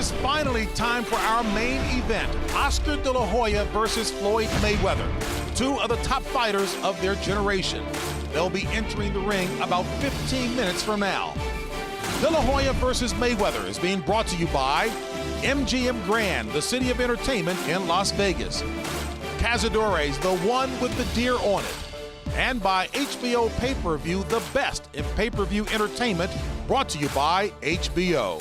is finally time for our main event, Oscar De La Hoya versus Floyd Mayweather, two of the top fighters of their generation. They'll be entering the ring about 15 minutes from now. De La Hoya versus Mayweather is being brought to you by MGM Grand, the city of entertainment in Las Vegas. Cazadores, the one with the deer on it. And by HBO Pay-Per-View, the best in pay-per-view entertainment, brought to you by HBO.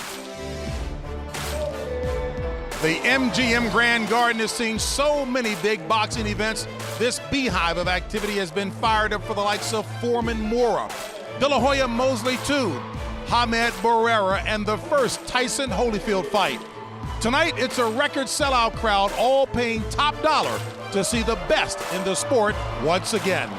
The MGM Grand Garden has seen so many big boxing events. This beehive of activity has been fired up for the likes of Foreman Mora, De La Hoya Mosley II, Hamed Barrera, and the first Tyson Holyfield fight. Tonight, it's a record sellout crowd, all paying top dollar to see the best in the sport once again.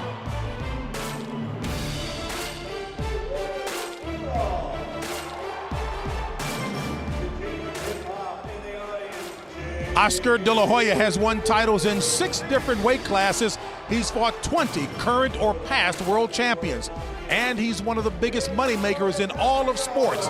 Oscar De La Hoya has won titles in 6 different weight classes. He's fought 20 current or past world champions. And he's one of the biggest moneymakers in all of sports.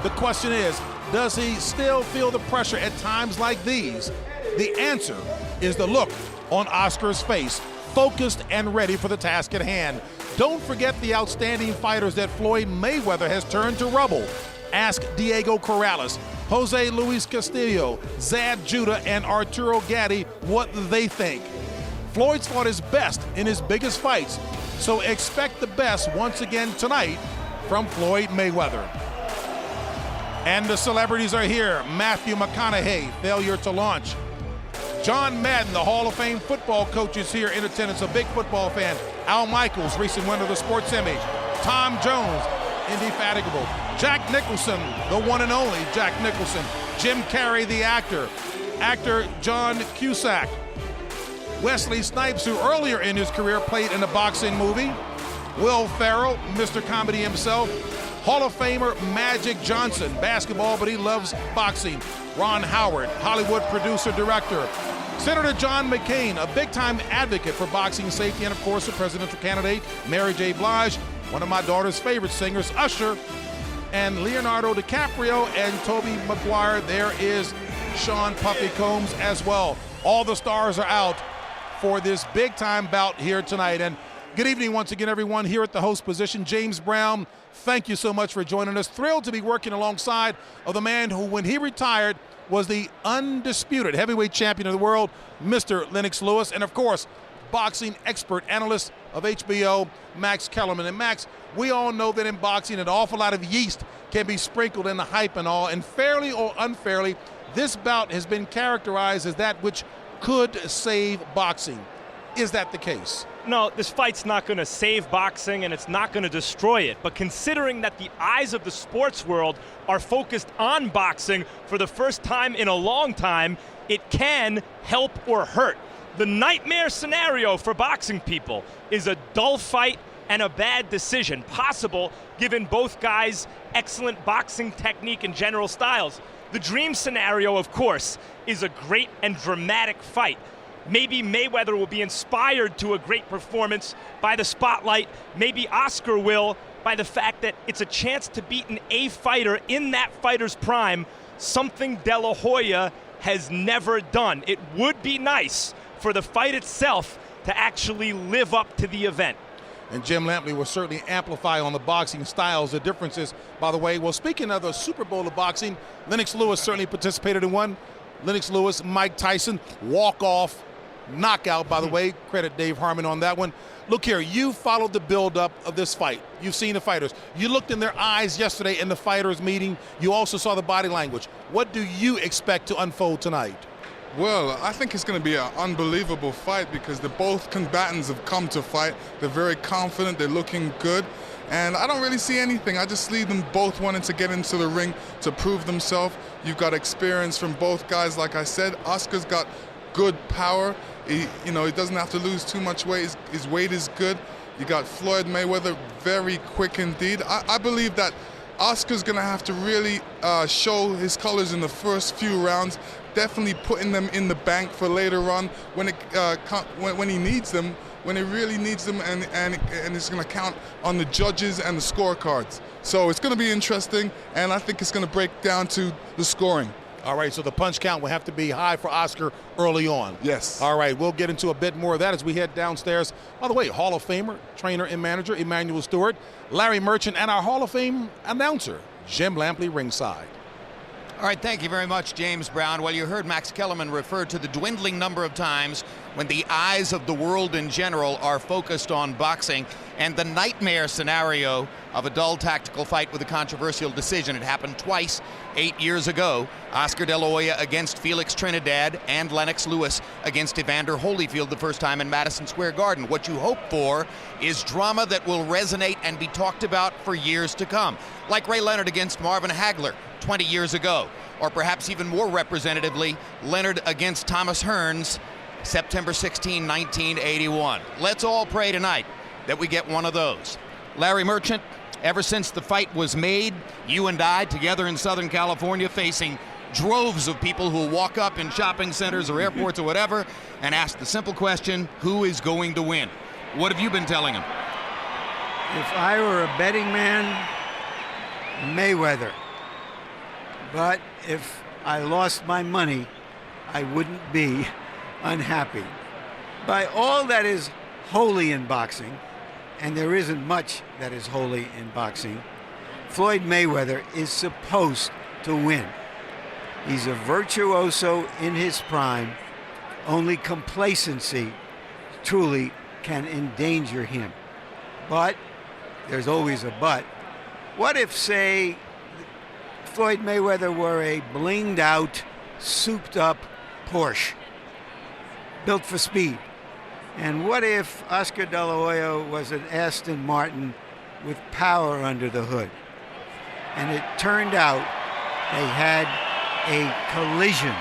The question is, does he still feel the pressure at times like these? The answer is the look on Oscar's face, focused and ready for the task at hand. Don't forget the outstanding fighters that Floyd Mayweather has turned to rubble. Ask Diego Corrales, Jose Luis Castillo, Zab Judah, and Arturo Gatti what they think. Floyd's fought his best in his biggest fights, so expect the best once again tonight from Floyd Mayweather. And the celebrities are here. Matthew McConaughey, failure to launch. John Madden, the Hall of Fame football coach, is here in attendance, a big football fan. Al Michaels, recent winner of the Sports Image. Tom Jones, indefatigable. Jack Nicholson, the one and only Jack Nicholson. Jim Carrey, the actor. Actor John Cusack. Wesley Snipes, who earlier in his career played in a boxing movie. Will Ferrell, Mr. Comedy himself. Hall of Famer Magic Johnson, basketball, but he loves boxing. Ron Howard, Hollywood producer, director. Senator John McCain, a big-time advocate for boxing safety, and of course, the presidential candidate, Mary J. Blige, one of my daughter's favorite singers, Usher, and Leonardo DiCaprio and Tobey Maguire. There is Sean Puffy Combs as well. All the stars are out for this big-time bout here tonight. And good evening once again, everyone, here at the host position. James Brown, thank you so much for joining us. Thrilled to be working alongside of the man who, when he retired, was the undisputed heavyweight champion of the world, Mr. Lennox Lewis, and of course, boxing expert analyst of HBO, Max Kellerman. And Max, we all know that in boxing, an awful lot of yeast can be sprinkled in the hype and all, and fairly or unfairly, this bout has been characterized as that which could save boxing. Is that the case? No, this fight's not going to save boxing, and it's not going to destroy it. But considering that the eyes of the sports world are focused on boxing for the first time in a long time, it can help or hurt. The nightmare scenario for boxing people is a dull fight and a bad decision, possible given both guys' excellent boxing technique and general styles. The dream scenario, of course, is a great and dramatic fight. Maybe Mayweather will be inspired to a great performance by the spotlight. Maybe Oscar will by the fact that it's a chance to beat an A fighter in that fighter's prime, something De La Hoya has never done. It would be nice for the fight itself to actually live up to the event. And Jim Lampley will certainly amplify on the boxing styles, the differences, by the way. Well, speaking of the Super Bowl of boxing, Lennox Lewis certainly participated in one. Lennox Lewis, Mike Tyson, walk-off, knockout, by the way. Credit Dave Harmon on that one. Look here, you followed the build-up of this fight. You've seen the fighters. You looked in their eyes yesterday in the fighters' meeting. You also saw the body language. What do you expect to unfold tonight? Well, I think it's going to be an unbelievable fight because both combatants have come to fight. They're very confident. They're looking good. And I don't really see anything. I just see them both wanting to get into the ring to prove themselves. You've got experience from both guys, like I said. Oscar's got good power. He doesn't have to lose too much weight. His weight is good. You got Floyd Mayweather, very quick indeed. I believe that Oscar's going to have to really show his colors in the first few rounds, definitely putting them in the bank for later on when he needs them, when he really needs them, and it's going to count on the judges and the scorecards. So it's going to be interesting, and I think it's going to break down to the scoring. All right, so the punch count will have to be high for Oscar early on. Yes. All right, we'll get into a bit more of that as we head downstairs. By the way, Hall of Famer, trainer, and manager Emmanuel Stewart, Larry Merchant, and our Hall of Fame announcer, Jim Lampley, ringside. All right, thank you very much, James Brown. Well, you heard Max Kellerman refer to the dwindling number of times when the eyes of the world in general are focused on boxing, and the nightmare scenario of a dull tactical fight with a controversial decision. It happened twice 8 years ago. Oscar De La Hoya against Felix Trinidad, and Lennox Lewis against Evander Holyfield the first time in Madison Square Garden. What you hope for is drama that will resonate and be talked about for years to come, like Ray Leonard against Marvin Hagler 20 years ago, or perhaps even more representatively, Leonard against Thomas Hearns, September 16, 1981. Let's all pray tonight that we get one of those. Larry Merchant, ever since the fight was made, you and I together in Southern California facing droves of people who walk up in shopping centers or airports or whatever and ask the simple question, who is going to win? What have you been telling them? If I were a betting man, Mayweather. But if I lost my money, I wouldn't be unhappy. By all that is holy in boxing, and there isn't much that is holy in boxing, Floyd Mayweather is supposed to win. He's a virtuoso in his prime. Only complacency truly can endanger him. But, there's always a but, what if, say, Floyd Mayweather were a blinged out, souped up Porsche, built for speed? And what if Oscar De La Hoya was an Aston Martin with power under the hood? And it turned out they had a collision.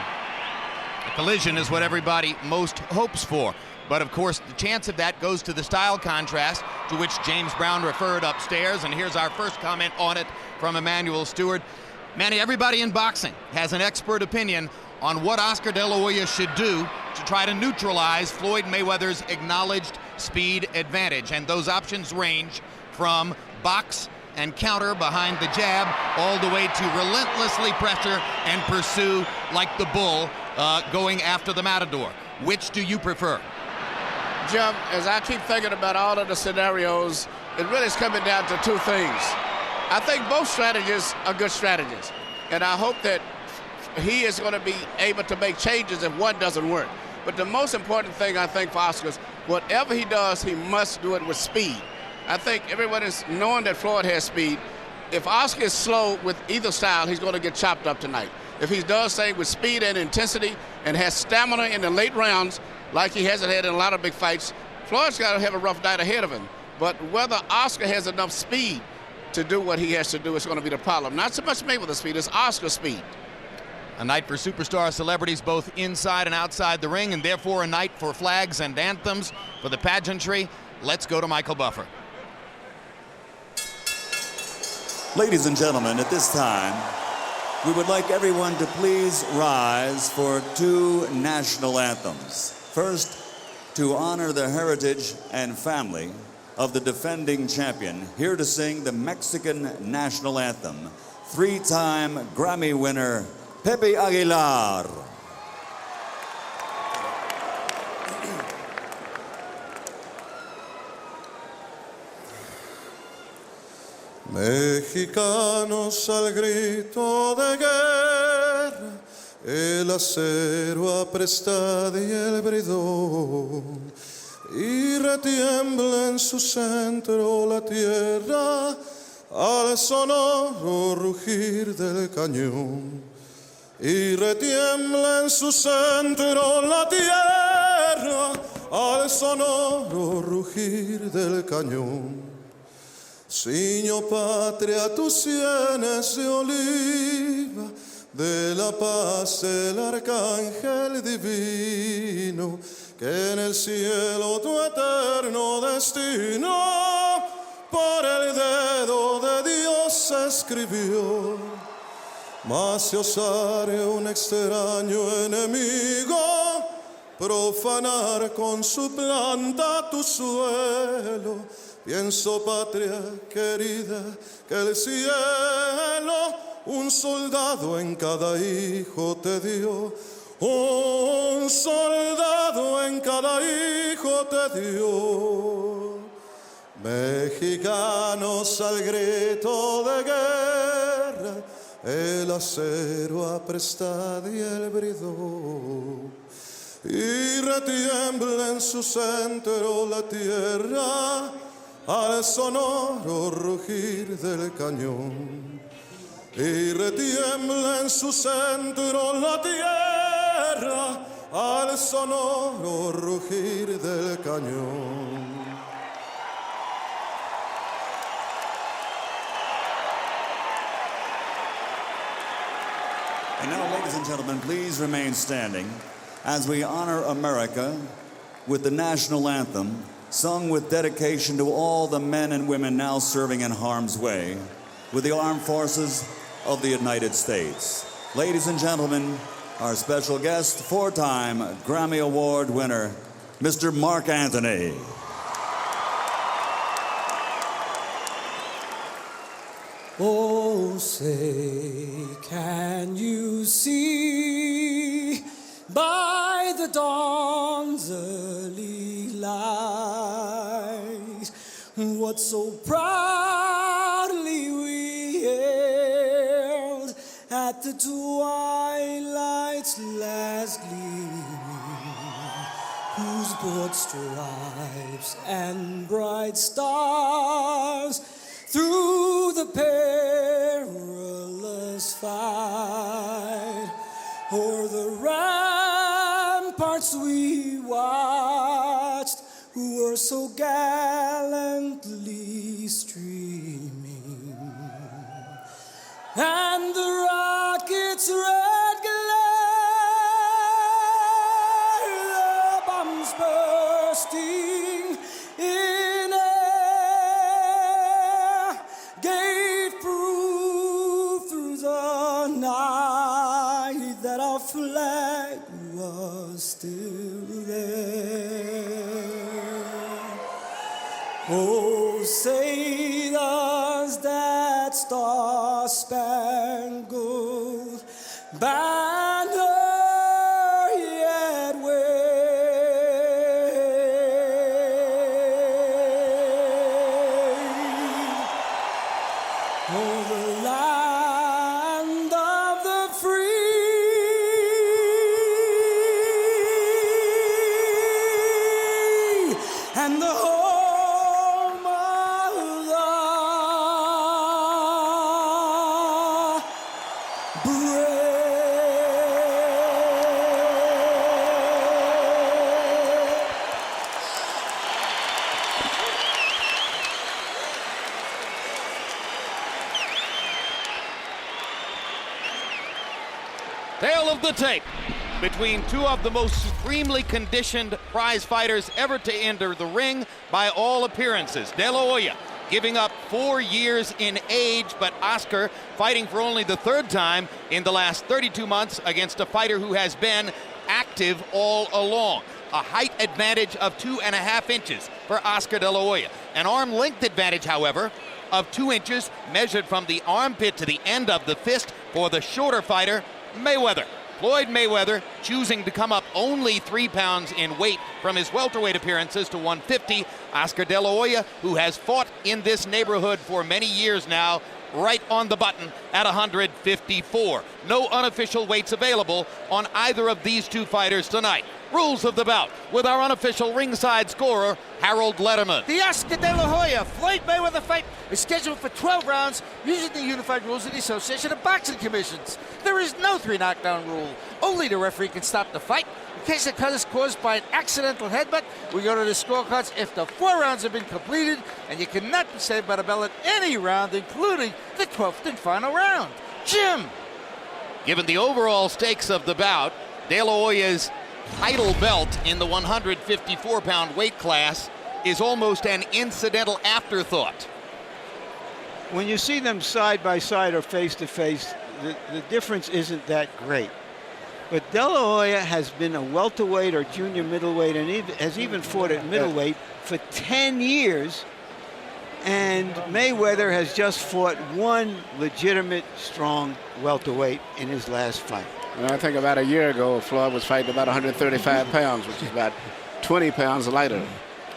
A collision is what everybody most hopes for. But of course, the chance of that goes to the style contrast to which James Brown referred upstairs. And here's our first comment on it from Emmanuel Stewart. Manny, everybody in boxing has an expert opinion on what Oscar De La Hoya should do to try to neutralize Floyd Mayweather's acknowledged speed advantage. And those options range from box and counter behind the jab all the way to relentlessly pressure and pursue like the bull going after the matador. Which do you prefer? Jim, as I keep thinking about all of the scenarios, it really is coming down to two things. I think both strategies are good strategies, and I hope that he is going to be able to make changes if one doesn't work. But the most important thing, I think, for Oscar is whatever he does, he must do it with speed. I think everyone is knowing that Floyd has speed. If Oscar is slow with either style, he's going to get chopped up tonight. If he does things with speed and intensity and has stamina in the late rounds, like he hasn't had in a lot of big fights, Floyd's got to have a rough night ahead of him. But whether Oscar has enough speed to do what he has to do is going to be the problem. Not so much Mayweather's speed, it's Oscar's speed. A night for superstar celebrities both inside and outside the ring, and therefore a night for flags and anthems for the pageantry. Let's go to Michael Buffer. Ladies and gentlemen, at this time, we would like everyone to please rise for two national anthems. First, to honor the heritage and family of the defending champion, here to sing the Mexican national anthem, three-time Grammy winner, Pepe Aguilar. Mexicanos al grito de guerra, el acero apresta y el bridón, y retiembla en su centro la tierra al sonoro rugir del cañón. Y retiembla en su centro la tierra al sonoro rugir del cañón. Ciño patria tus sienes de oliva, de la paz el arcángel divino, que en el cielo tu eterno destino por el dedo de Dios escribió. Mas si osare un extraño enemigo profanar con su planta tu suelo, pienso, patria querida, que el cielo un soldado en cada hijo te dio. Un soldado en cada hijo te dio. Mexicanos al grito de guerra, el acero apresta y el bridón, y retiembla en su centro la tierra al sonoro rugir del cañón. Y retiembla en su centro la tierra al sonoro rugir del cañón. And now, ladies and gentlemen, please remain standing as we honor America with the national anthem, sung with dedication to all the men and women now serving in harm's way with the armed forces of the United States. Ladies and gentlemen, our special guest, four-time Grammy Award winner, Mr. Mark Anthony. Oh, say, can you see by the dawn's early light what so proudly we hailed at the twilight's last gleaming, whose broad stripes and bright stars through the perilous fight, o'er the ramparts we watched, who were so gallantly streaming, and the rocket's red glare, the bombs bursting in air, gave proof through the night that our flag was still there. Oh, say does that star-spangled banner yet wave? Oh, the land of the free and the home of the brave. Tale of the tape between two of the most supremely conditioned prize fighters ever to enter the ring by all appearances. De La Hoya giving up 4 years in age, but Oscar fighting for only the third time in the last 32 months against a fighter who has been active all along. A height advantage of 2.5 inches for Oscar De La Hoya. An arm length advantage, however, of 2 inches measured from the armpit to the end of the fist for the shorter fighter, Mayweather. Floyd Mayweather choosing to come up only 3 pounds in weight from his welterweight appearances to 150. Oscar De La Hoya, who has fought in this neighborhood for many years now, right on the button at 154. No unofficial weights available on either of these two fighters tonight. Rules of the bout with our unofficial ringside scorer, Harold Letterman. The Oscar De La Hoya Floyd Mayweather fight is scheduled for 12 rounds using the unified rules of the Association of Boxing Commissions. There is no 3 knockdown rule. Only the referee can stop the fight. In case the cut is caused by an accidental headbutt, we go to the scorecards if the 4 rounds have been completed, and you cannot be saved by the bell at any round, including the 12th and final round. Jim! Given the overall stakes of the bout, De La Hoya's title belt in the 154-pound weight class is almost an incidental afterthought. When you see them side by side or face to face, the difference isn't that great. But De La Hoya has been a welterweight or junior middleweight and has even fought at middleweight for 10 years. And Mayweather has just fought one legitimate strong welterweight in his last fight. Well, I think about a year ago, Floyd was fighting about 135 pounds, which is about 20 pounds lighter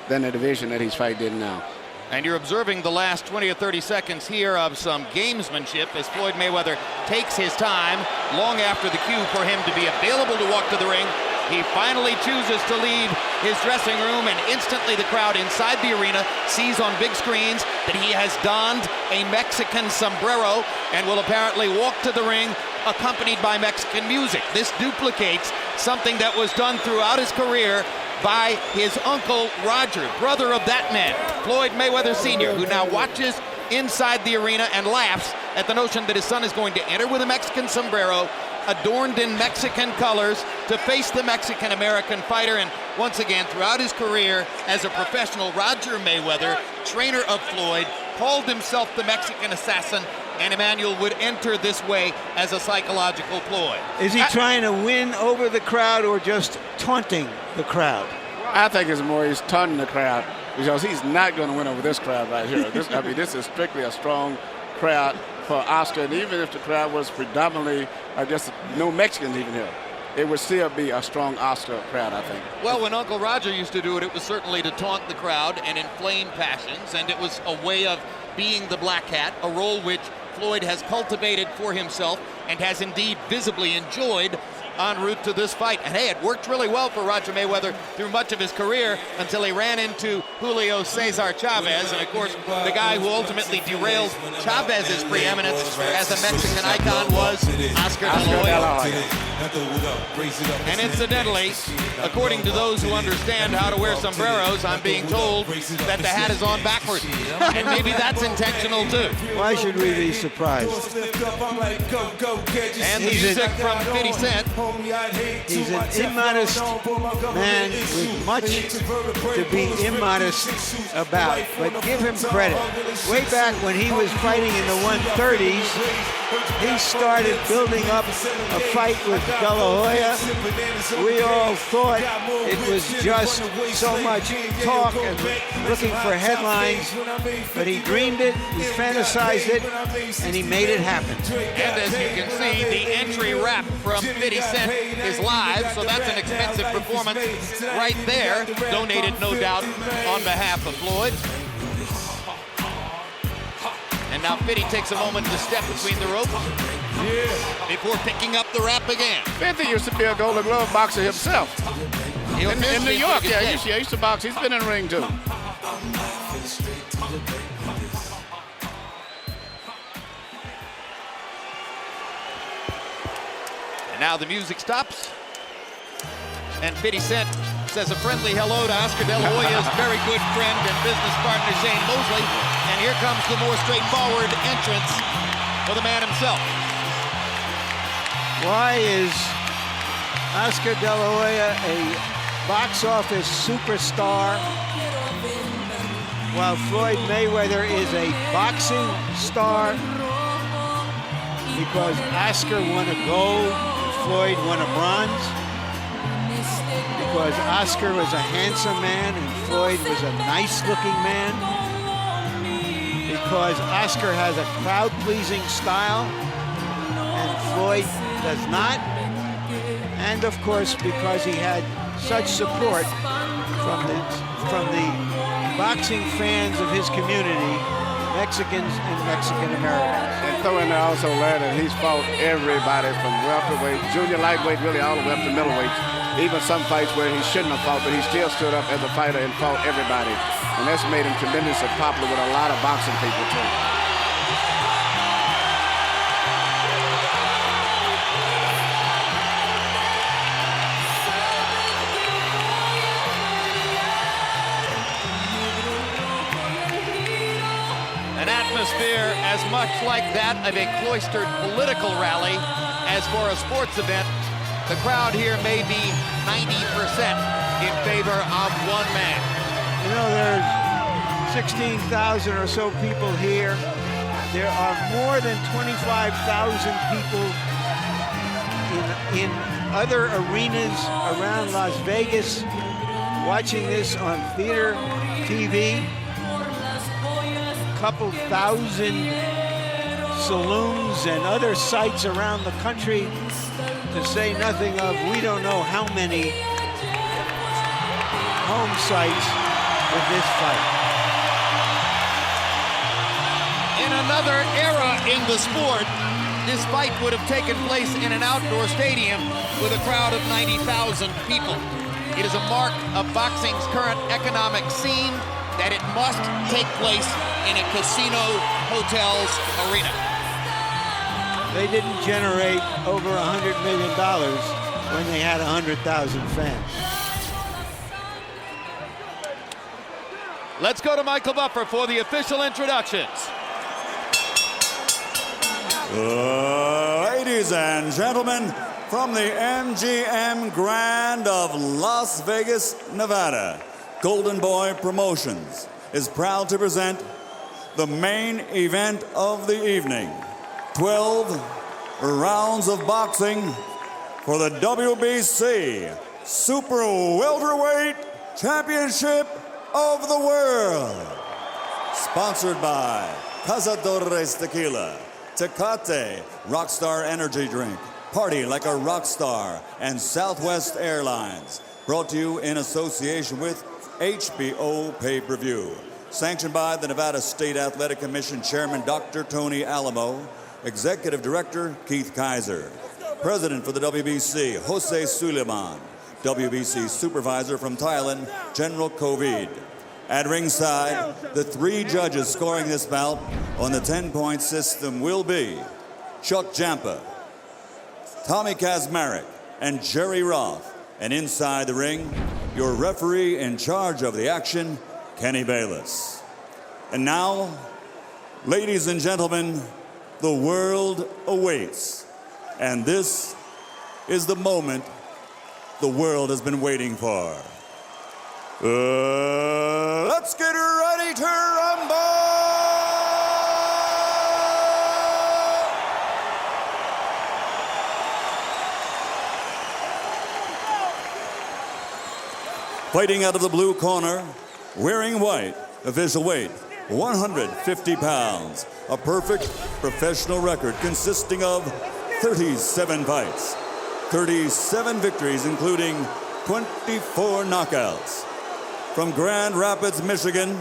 than the division that he's fighting in now. And you're observing the last 20 or 30 seconds here of some gamesmanship as Floyd Mayweather takes his time long after the cue for him to be available to walk to the ring. He finally chooses to leave his dressing room, and instantly the crowd inside the arena sees on big screens that he has donned a Mexican sombrero and will apparently walk to the ring accompanied by Mexican music. This duplicates something that was done throughout his career by his uncle Roger, brother of that man, Floyd Mayweather Sr., who now watches inside the arena and laughs at the notion that his son is going to enter with a Mexican sombrero adorned in Mexican colors to face the Mexican-American fighter. And once again, throughout his career as a professional, Roger Mayweather, trainer of Floyd, called himself the Mexican assassin, and Emmanuel would enter this way as a psychological ploy. Is he trying to win over the crowd or just taunting the crowd? I think it's more he's taunting the crowd, because he's not going to win over this crowd right here. This is strictly a strong crowd for Oscar, and even if the crowd was predominantly, I guess, no Mexicans even here, it would still be a strong Oscar crowd, I think. Well, when Uncle Roger used to do it, it was certainly to taunt the crowd and inflame passions, and it was a way of being the black hat, a role which Floyd has cultivated for himself and has indeed visibly enjoyed en route to this fight. And hey, it worked really well for Roger Mayweather through much of his career until he ran into Julio Cesar Chavez, and of course the guy who ultimately derailed Chavez's preeminence as a Mexican icon was Oscar de la Hoya. And incidentally, according to those who understand how to wear sombreros, I'm being told that the hat is on backwards, and maybe that's intentional too. Why should we be surprised? And the music from 50 Cent. He's an immodest man with much to be immodest about, but give him credit. Way back when he was fighting in the 130s, he started building up a fight with De La Hoya. We all thought it was just so much talk and looking for headlines, but he dreamed it, he fantasized it, and he made it happen. And as you can see, the entry rap from 50 Cent is live, so that's an expensive performance right there, donated no doubt on behalf of Floyd. And now 50 takes a moment to step between the ropes before picking up the rap again. 50 used to be a Golden Glove boxer himself. In New York, yeah, he used to box. He's been in the ring too. And now the music stops, and 50 Cent says a friendly hello to Oscar De La Hoya's very good friend and business partner Shane Mosley. And here comes the more straightforward entrance for the man himself. Why is Oscar De La Hoya a box office superstar while Floyd Mayweather is a boxing star? Because Oscar won a gold, Floyd won a bronze. Because Oscar was a handsome man and Floyd was a nice-looking man. Because Oscar has a crowd-pleasing style and Floyd does not. And of course, because he had such support from the boxing fans of his community, Mexicans and Mexican Americans. And throw in there also, Larry, that he's fought everybody from welterweight, junior lightweight, really all the way up to middleweight. Even some fights where he shouldn't have fought, but he still stood up as a fighter and fought everybody. And that's made him tremendously popular with a lot of boxing people too. An atmosphere as much like that of a cloistered political rally as for a sports event. The crowd here may be 90% in favor of one man. You know, there's 16,000 or so people here. There are more than 25,000 people in other arenas around Las Vegas watching this on theater TV. couple thousand saloons and other sites around the country, to say nothing of we don't know how many home sites with this fight. In another era in the sport, this fight would have taken place in an outdoor stadium with a crowd of 90,000 people. It is a mark of boxing's current economic scene that it must take place in a casino hotel's arena. They didn't generate over $100 million when they had 100,000 fans. Let's go to Michael Buffer for the official introductions. Ladies and gentlemen, from the MGM Grand of Las Vegas, Nevada, Golden Boy Promotions is proud to present the main event of the evening. 12 rounds of boxing for the WBC Super Welterweight Championship of the World. Sponsored by Cazadores Tequila, Tecate Rockstar Energy Drink, Party Like a Rockstar, and Southwest Airlines. Brought to you in association with HBO Pay-Per-View. Sanctioned by the Nevada State Athletic Commission Chairman Dr. Tony Alamo, Executive Director Keith Kaiser, President for the WBC Jose Suleiman, WBC Supervisor from Thailand General Kovid. At ringside, the 3 judges scoring this bout on the 10-point system will be Chuck Jampa, Tommy Kazmarek, and Jerry Roth. And inside the ring, your referee in charge of the action, Kenny Bayless. And now, ladies and gentlemen, the world awaits. And this is the moment the world has been waiting for. Let's get ready to rumble! Fighting out of the blue corner, wearing white, official weight, 150 pounds. A perfect professional record consisting of 37 fights, 37 victories, including 24 knockouts. From Grand Rapids, Michigan,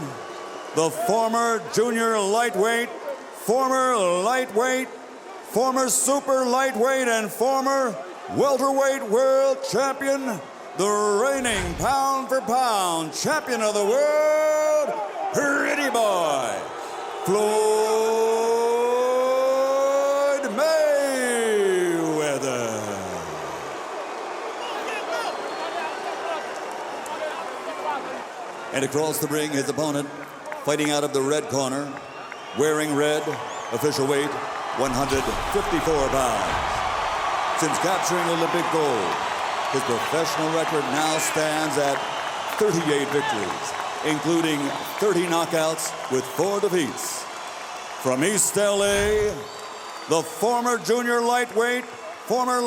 the former junior lightweight, former lightweight, former super lightweight, and former welterweight world champion, the reigning pound-for-pound champion of the world, Pretty Boy, Floyd Mayweather. And across the ring, his opponent, fighting out of the red corner, wearing red, official weight, 154 pounds. Since capturing Olympic gold, his professional record now stands at 38 victories, including 30 knockouts with 4 defeats. From East LA, the former junior lightweight, former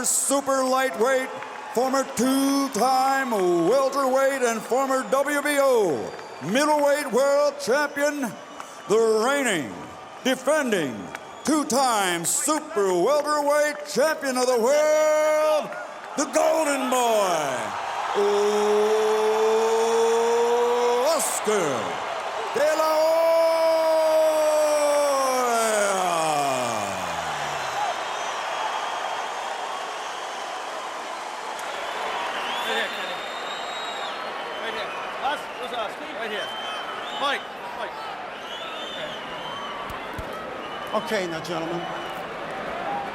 super lightweight, former 2-time welterweight, and former WBO middleweight world champion, the reigning, defending, 2-time super welterweight champion of the world, the Golden Boy, Oscar De La Hoya. Okay, now, gentlemen.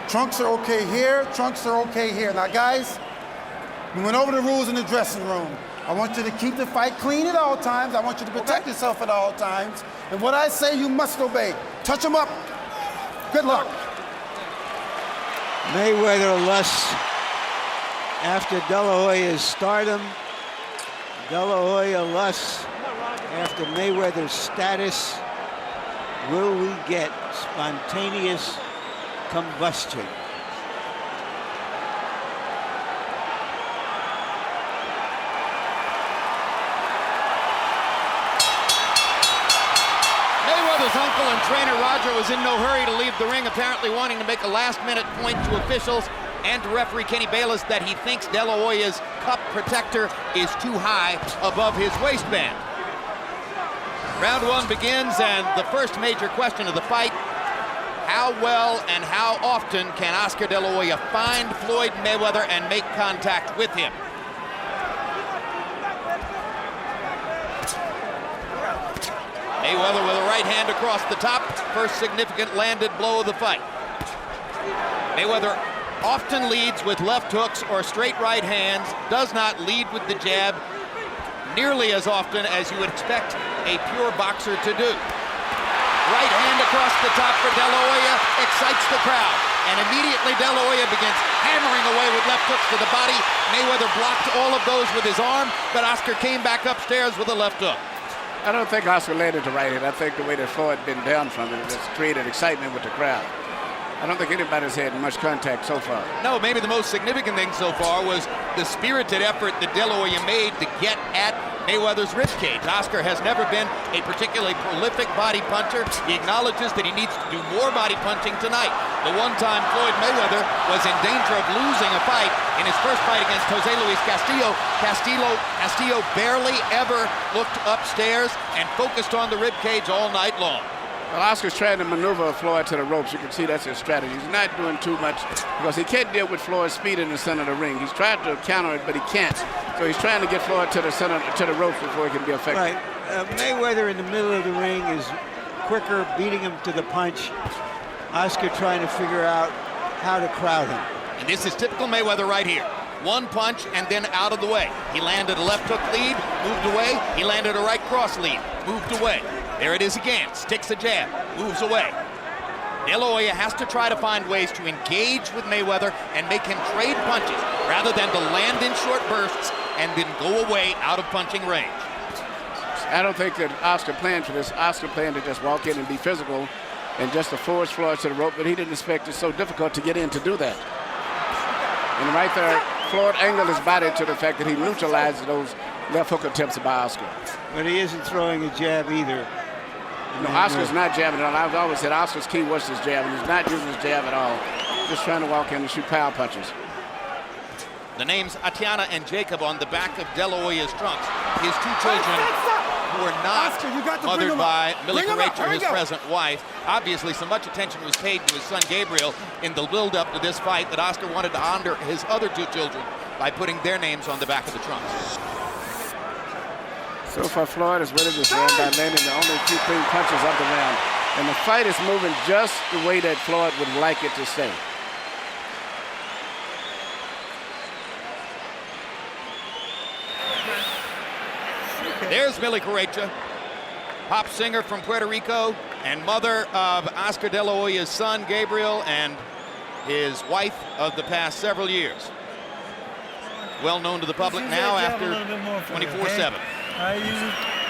Trunks are okay here, trunks are okay here. Now, guys, we went over the rules in the dressing room. I want you to keep the fight clean at all times. I want you to protect yourself at all times. And what I say, you must obey. Touch them up. Good luck. Mayweather lusts after De La Hoya's stardom. De La Hoya lusts after Mayweather's status. Will we get spontaneous combustion? Oscar's uncle and trainer Roger was in no hurry to leave the ring, apparently wanting to make a last-minute point to officials and to referee Kenny Bayless that he thinks De La Hoya's cup protector is too high above his waistband. Round one begins, and the first major question of the fight: how well and how often can Oscar De La Hoya find Floyd Mayweather and make contact with him? Mayweather with a right hand across the top, first significant landed blow of the fight. Mayweather often leads with left hooks or straight right hands, does not lead with the jab nearly as often as you would expect a pure boxer to do. Right hand across the top for De La Hoya excites the crowd, and immediately De La Hoya begins hammering away with left hooks to the body. Mayweather blocked all of those with his arm, but Oscar came back upstairs with a left hook. I don't think Oscar landed the right hand. I think the way that Floyd been down from it has created excitement with the crowd. I don't think anybody's had much contact so far. No, maybe the most significant thing so far was the spirited effort that De La Hoya made to get at Mayweather's ribcage. Oscar has never been a particularly prolific body puncher. He acknowledges that he needs to do more body punching tonight. The one time Floyd Mayweather was in danger of losing a fight in his first fight against Jose Luis Castillo, Castillo barely ever looked upstairs and focused on the ribcage all night long. Well, Oscar's trying to maneuver Floyd to the ropes. You can see that's his strategy. He's not doing too much because he can't deal with Floyd's speed in the center of the ring. He's tried to counter it, but he can't. So he's trying to get Floyd to the center, to the ropes before he can be effective. Right. Mayweather in the middle of the ring is quicker, beating him to the punch. Oscar trying to figure out how to crowd him. And this is typical Mayweather right here. One punch and then out of the way. He landed a left hook lead, moved away. He landed a right cross lead, moved away. There it is again, sticks a jab, moves away. De La Hoya has to try to find ways to engage with Mayweather and make him trade punches rather than to land in short bursts and then go away out of punching range. I don't think that Oscar planned for this. Oscar planned to just walk in and be physical and just to force Floyd to the rope, but he didn't expect it's so difficult to get in to do that. And right there, Floyd angled his body to the fact that he neutralized those left hook attempts by Oscar. But he isn't throwing a jab either. No, Oscar's not jabbing at all. I've always said Oscar's key was his jab, and he's not using his jab at all. Just trying to walk in and shoot power punches. The names Atiana and Jacob on the back of De La Hoya's trunks. His two children who are not mothered by Millie Carrecha, his present wife. Obviously, so much attention was paid to his son Gabriel in the build-up to this fight that Oscar wanted to honor his other two children by putting their names on the back of the trunks. So far, Floyd has winning this round by landing the only few clean punches of the round. And the fight is moving just the way that Floyd would like it to stay. There's Millie Carrecha, pop singer from Puerto Rico and mother of Oscar De La Hoya's son, Gabriel, and his wife of the past several years. Well known to the public now after 24/7.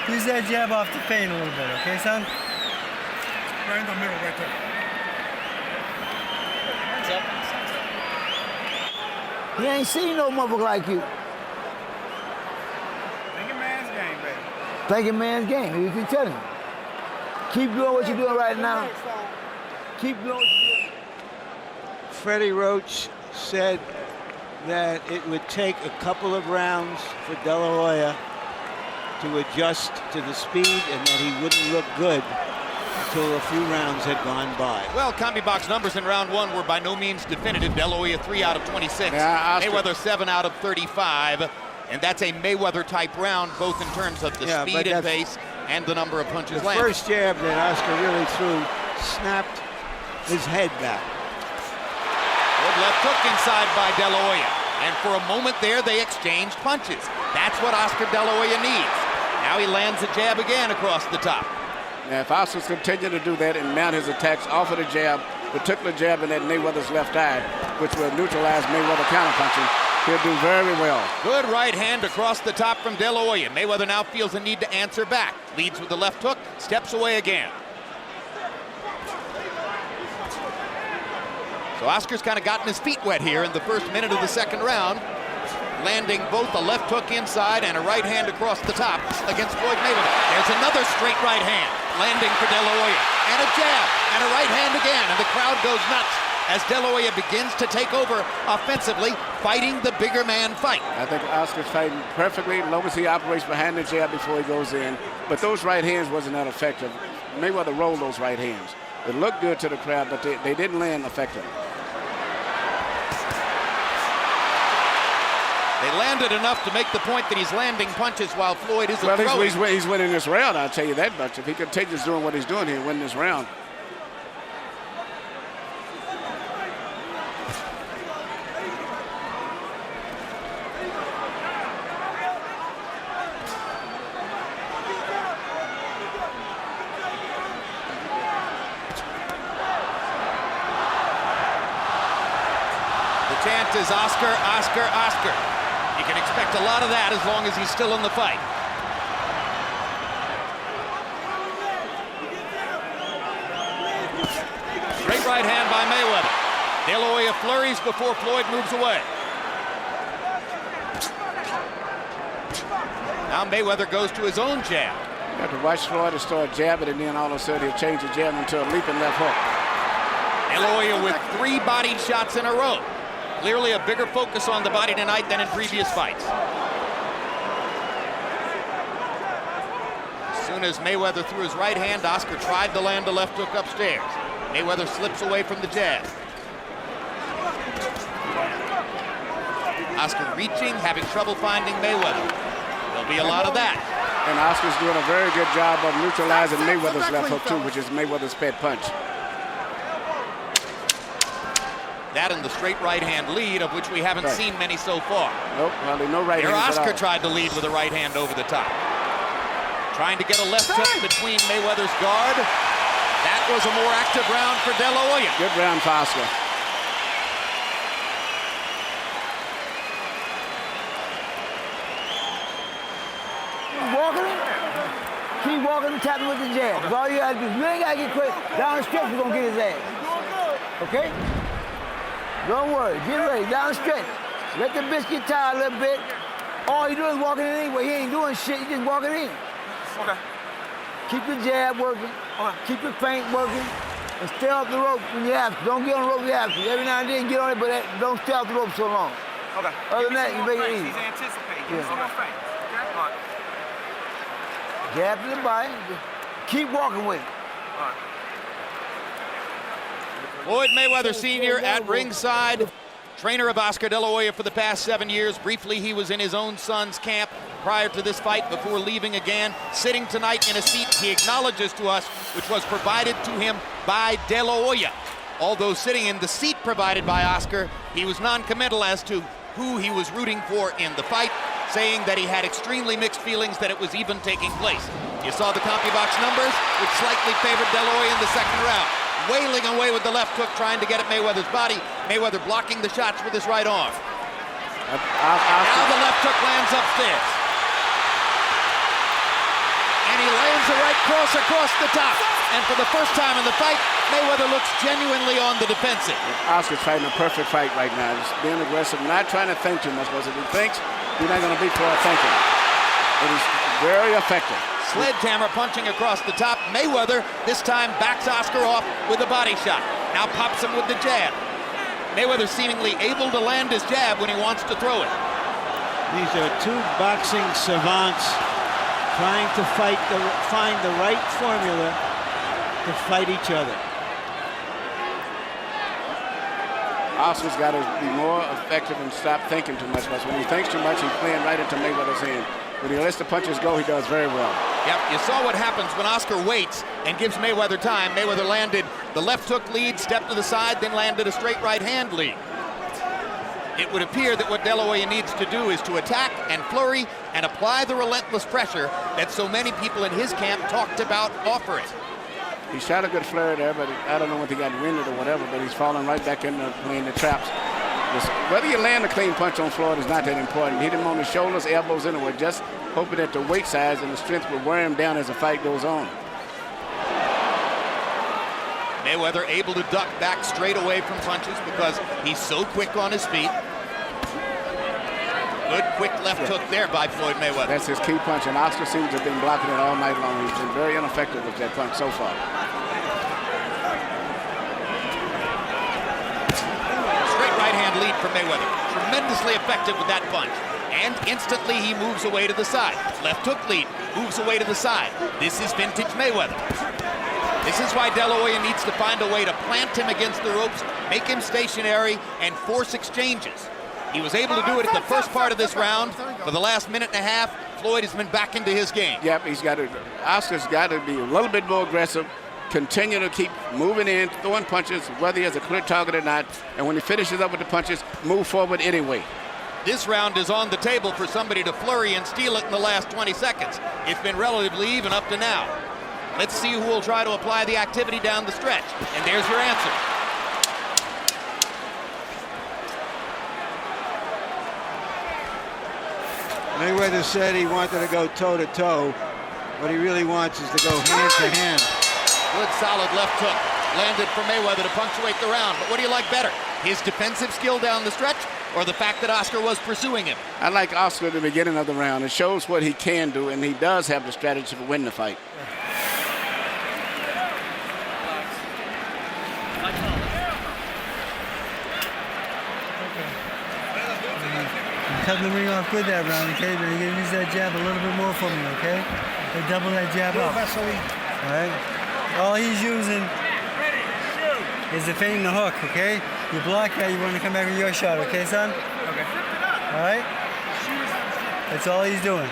Use that jab off the pain a little bit, okay, son? Right in the middle, right there. He ain't seen no motherfucker like you. Thinking man's game, baby. Thinking man's game. You keep telling him. Keep doing what you're doing right now. Keep doing what you're doing. Freddie Roach said that it would take a couple of rounds for De La Hoya to adjust to the speed and that he wouldn't look good until a few rounds had gone by. Well, CombiBox numbers in round one were by no means definitive. De La Hoya 3 out of 26. Yeah, Mayweather 7 out of 35. And that's a Mayweather-type round, both in terms of the speed and pace and the number of punches landed. The first jab that Oscar really threw snapped his head back. Good left hook inside by De La Hoya. And for a moment there, they exchanged punches. That's what Oscar De La Hoya needs. Now he lands a jab again across the top. Now, if Oscar's continue to do that and mount his attacks off of the jab, particular jab in that Mayweather's left eye, which will neutralize Mayweather counterpunching, he'll do very well. Good right hand across the top from De La Hoya. Mayweather now feels a need to answer back. Leads with the left hook, steps away again. So Oscar's kind of gotten his feet wet here in the first minute of the second round, landing both a left hook inside and a right hand across the top against Floyd Mayweather. There's another straight right hand. landing for De La Hoya. And a jab, and a right hand again, and the crowd goes nuts as De La Hoya begins to take over offensively, fighting the bigger man fight. I think Oscar's fighting perfectly as long as he operates behind the jab before he goes in. But those right hands wasn't that effective. Mayweather rolled those right hands. It looked good to the crowd, but they didn't land effectively. They landed enough to make the point that he's landing punches while Floyd isn't throwing. He's winning this round, I'll tell you that much. If he continues doing what he's doing, he'll win this round. The chant is Oscar, Oscar, Oscar. You can expect a lot of that as long as he's still in the fight. Straight right hand by Mayweather. De La Hoya flurries before Floyd moves away. Now Mayweather goes to his own jab. You have to watch Floyd to start jabbing, and then all of a sudden he'll change the jab into a leaping left hook. De La Hoya with 3 body shots in a row. Clearly a bigger focus on the body tonight than in previous fights. As soon as Mayweather threw his right hand, Oscar tried to land a left hook upstairs. Mayweather slips away from the jab. Oscar reaching, having trouble finding Mayweather. There'll be a lot of that. And Oscar's doing a very good job of neutralizing Mayweather's left hook too, which is Mayweather's pet punch. That and the straight right hand lead, of which we haven't seen many so far. Nope, well, no right hand. Oscar tried to lead with a right hand over the top. Trying to get a left hook between Mayweather's guard. That was a more active round for De La Hoya. Good round for Oscar. Keep walking and tapping with the jab. That's all you gotta do. You ain't gotta get quick. Down the stretch, you're gonna get his ass. Okay? Don't worry, get ready, down the stretch. Let the biscuit tie a little bit. All you do is walking in anyway. He ain't doing shit, you just walking in. Okay. Keep your jab working. Keep your feint working. And stay off the rope when you have to. Don't get on the rope when you have to. Every now and then get on it, but don't stay off the rope so long. Okay. Other than that, you make it easy. He's anticipating. Yeah. Some more feint. Okay. All right. Jab to the body. Keep walking with it. All right. Floyd Mayweather Sr. at ringside, trainer of Oscar De La Hoya for the past 7 years. Briefly, he was in his own son's camp prior to this fight before leaving again. Sitting tonight in a seat he acknowledges to us, which was provided to him by De La Hoya. Although sitting in the seat provided by Oscar, he was non-committal as to who he was rooting for in the fight, saying that he had extremely mixed feelings that it was even taking place. You saw the CompuBox numbers, which slightly favored De La Hoya in the second round. Wailing away with the left hook, trying to get at Mayweather's body. Mayweather blocking the shots with his right arm. Now the left hook lands upstairs. And he lands a right cross across the top. And for the first time in the fight, Mayweather looks genuinely on the defensive. Oscar's fighting a perfect fight right now. He's being aggressive, not trying to think too much, because if he thinks, he's not going to beat for thinking. It is very effective. Sledgehammer punching across the top. Mayweather this time backs Oscar off with a body shot. Now pops him with the jab. Mayweather seemingly able to land his jab when he wants to throw it. These are two boxing savants trying to find the right formula to fight each other. Oscar's got to be more effective and stop thinking too much, because when he thinks too much, he's playing right into Mayweather's hand. When he lets the punches go, he does very well. Yep, you saw what happens when Oscar waits and gives Mayweather time. Mayweather landed the left hook lead, stepped to the side, then landed a straight right hand lead. It would appear that what De La Hoya needs to do is to attack and flurry and apply the relentless pressure that so many people in his camp talked about offering. He shot a good flurry there, but I don't know if he got winded or whatever, but he's falling right back into playing the traps. Whether you land a clean punch on Floyd is not that important. Hit him on the shoulders, elbows anywhere, just hoping that the weight size and the strength will wear him down as the fight goes on. Mayweather able to duck back straight away from punches because he's so quick on his feet. Good quick left hook there by Floyd Mayweather. That's his key punch, and Oscar seems to have been blocking it all night long. He's been very ineffective with that punch so far. Straight right hand lead for Mayweather. Tremendously effective with that punch. And instantly he moves away to the side. Left hook lead, moves away to the side. This is vintage Mayweather. This is why De La Hoya needs to find a way to plant him against the ropes, make him stationary, and force exchanges. He was able to do it at the first part of this round. For the last minute and a half, Floyd has been back into his game. Yep, Oscar's got to be a little bit more aggressive, continue to keep moving in, throwing punches, whether he has a clear target or not, and when he finishes up with the punches, move forward anyway. This round is on the table for somebody to flurry and steal it in the last 20 seconds. It's been relatively even up to now. Let's see who will try to apply the activity down the stretch. And there's your answer. Mayweather said he wanted to go toe-to-toe. What he really wants is to go hand-to-hand. Good solid left hook. Landed for Mayweather to punctuate the round. But what do you like better? His defensive skill down the stretch, or the fact that Oscar was pursuing him? I like Oscar at the beginning of the round. It shows what he can do, and he does have the strategy to win the fight. Cut the ring off good that round, okay? But you're gonna use that jab a little bit more for me, okay? They double that jab up. All right? All he's using is the feint and the hook, okay? You block that, you want to come back with your shot, okay, son? Okay. All right? That's all he's doing.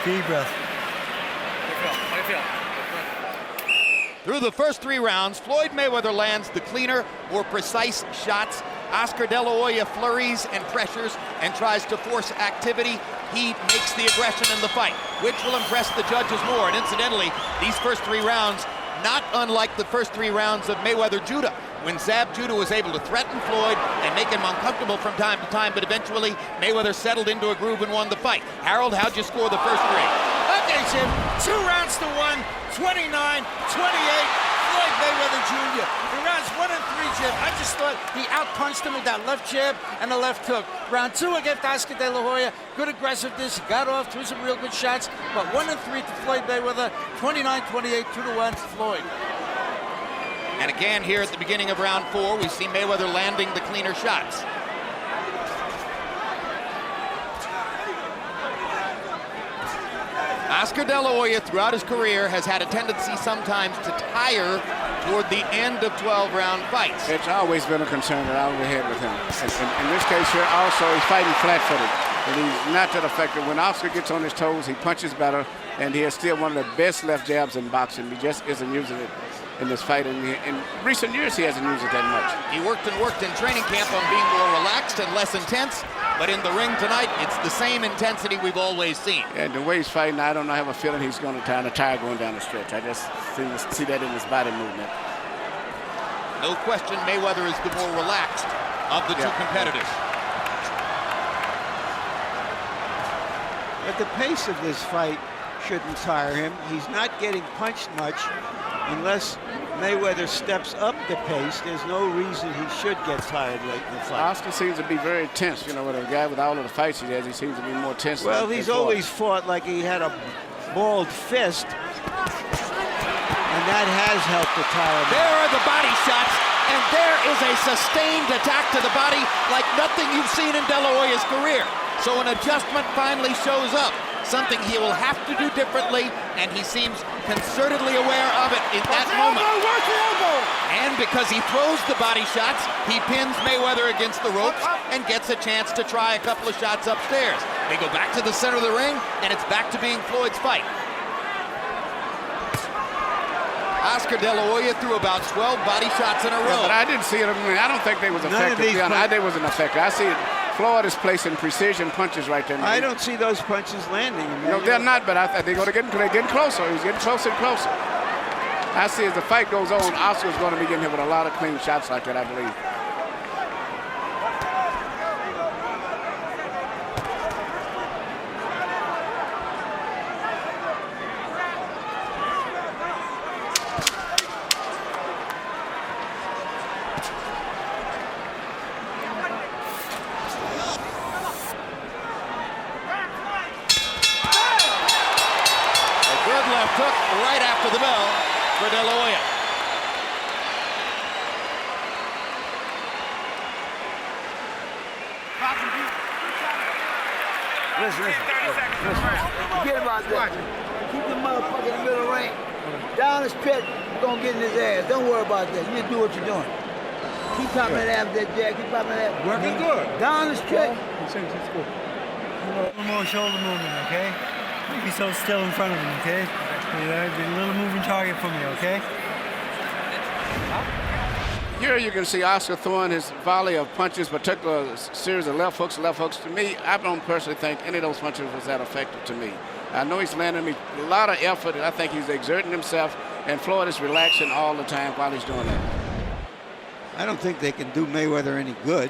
Deep breath. How do you feel? Through the first 3 rounds, Floyd Mayweather lands the cleaner, more precise shots. Oscar De La Hoya flurries and pressures and tries to force activity. He makes the aggression in the fight. Which will impress the judges more? And incidentally, these first 3 rounds, not unlike the first 3 rounds of Mayweather-Judah, when Zab Judah was able to threaten Floyd and make him uncomfortable from time to time, but eventually Mayweather settled into a groove and won the fight. Harold, how'd you score the first 3? Okay, Jim, 2 rounds to 1, 29-28, Floyd Mayweather Jr. In rounds 1 and 3, Jim, I just thought he outpunched him with that left jab and the left hook. Round 2 against Oscar De La Hoya, good aggressiveness, he got off, threw some real good shots, but 1 and 3 to Floyd Mayweather, 29-28, 2-1 Floyd. And again, here at the beginning of round 4, we see Mayweather landing the cleaner shots. Oscar De La Hoya, throughout his career, has had a tendency sometimes to tire toward the end of 12-round fights. It's always been a concern that I had with him. And in this case here, also, he's fighting flat-footed, and he's not that effective. When Oscar gets on his toes, he punches better, and he is still one of the best left jabs in boxing. He just isn't using it in this fight. In recent years, he hasn't used it that much. He worked in training camp on being more relaxed and less intense, but in the ring tonight, it's the same intensity we've always seen. And the way he's fighting, I have a feeling he's going to tire going down the stretch. I just see that in his body movement. No question, Mayweather is the more relaxed of the 2 competitors. But the pace of this fight shouldn't tire him. He's not getting punched much. Unless Mayweather steps up the pace, there's no reason he should get tired late in the fight. Oscar seems to be very tense. You know, with a guy with all of the fights he has, he seems to be more tense. Well, he's always fought like he had a balled fist, and that has helped to tire him. There are the body shots, and there is a sustained attack to the body like nothing you've seen in De La Hoya's career. So an adjustment finally shows up, something he will have to do differently, and he seems concertedly aware of it in that moment. And because he throws the body shots, he pins Mayweather against the ropes and gets a chance to try a couple of shots upstairs. They go back to the center of the ring, and it's back to being Floyd's fight. Oscar De La Hoya threw about 12 body shots in a row. Yeah, but I didn't see it. I mean, I don't think they was effective. They wasn't effective. I see it. Floyd is placing precision punches right there. I don't see those punches landing. No, they're not, but they're getting closer. He's getting closer and closer. I see as the fight goes on, Oscar's going to be getting hit with a lot of clean shots like that, I believe. for De La Hoya. Listen. Forget about that. Keep the motherfucker in the middle of the ring. Down the stretch, you're going to get in his ass. Don't worry about that. You just do what you're doing. Keep popping that ass with that jab. Keep popping that. Working good. Down the stretch. A little more shoulder movement, okay? Don't be so still in front of him, okay? Be a little moving target for me, okay? Here you can see Oscar throwing his volley of punches, particularly a series of left hooks. To me, I don't personally think any of those punches was that effective to me. I know he's landing me a lot of effort, and I think he's exerting himself, and Floyd is relaxing all the time while he's doing that. I don't think they can do Mayweather any good.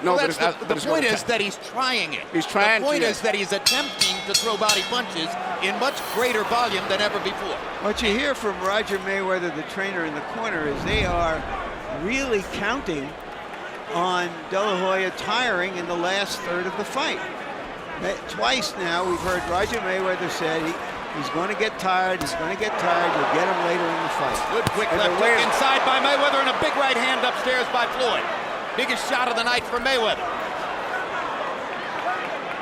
No, Well, but the point is that he's trying it. He's trying The point to, is that he's attempting to throw body punches in much greater volume than ever before. What you hear from Roger Mayweather, the trainer in the corner, is they are really counting on De La Hoya tiring in the last third of the fight. Twice now we've heard Roger Mayweather said he's going to get tired, you'll get him later in the fight. Good quick left hook inside by Mayweather and a big right hand upstairs by Floyd. Biggest shot of the night for Mayweather.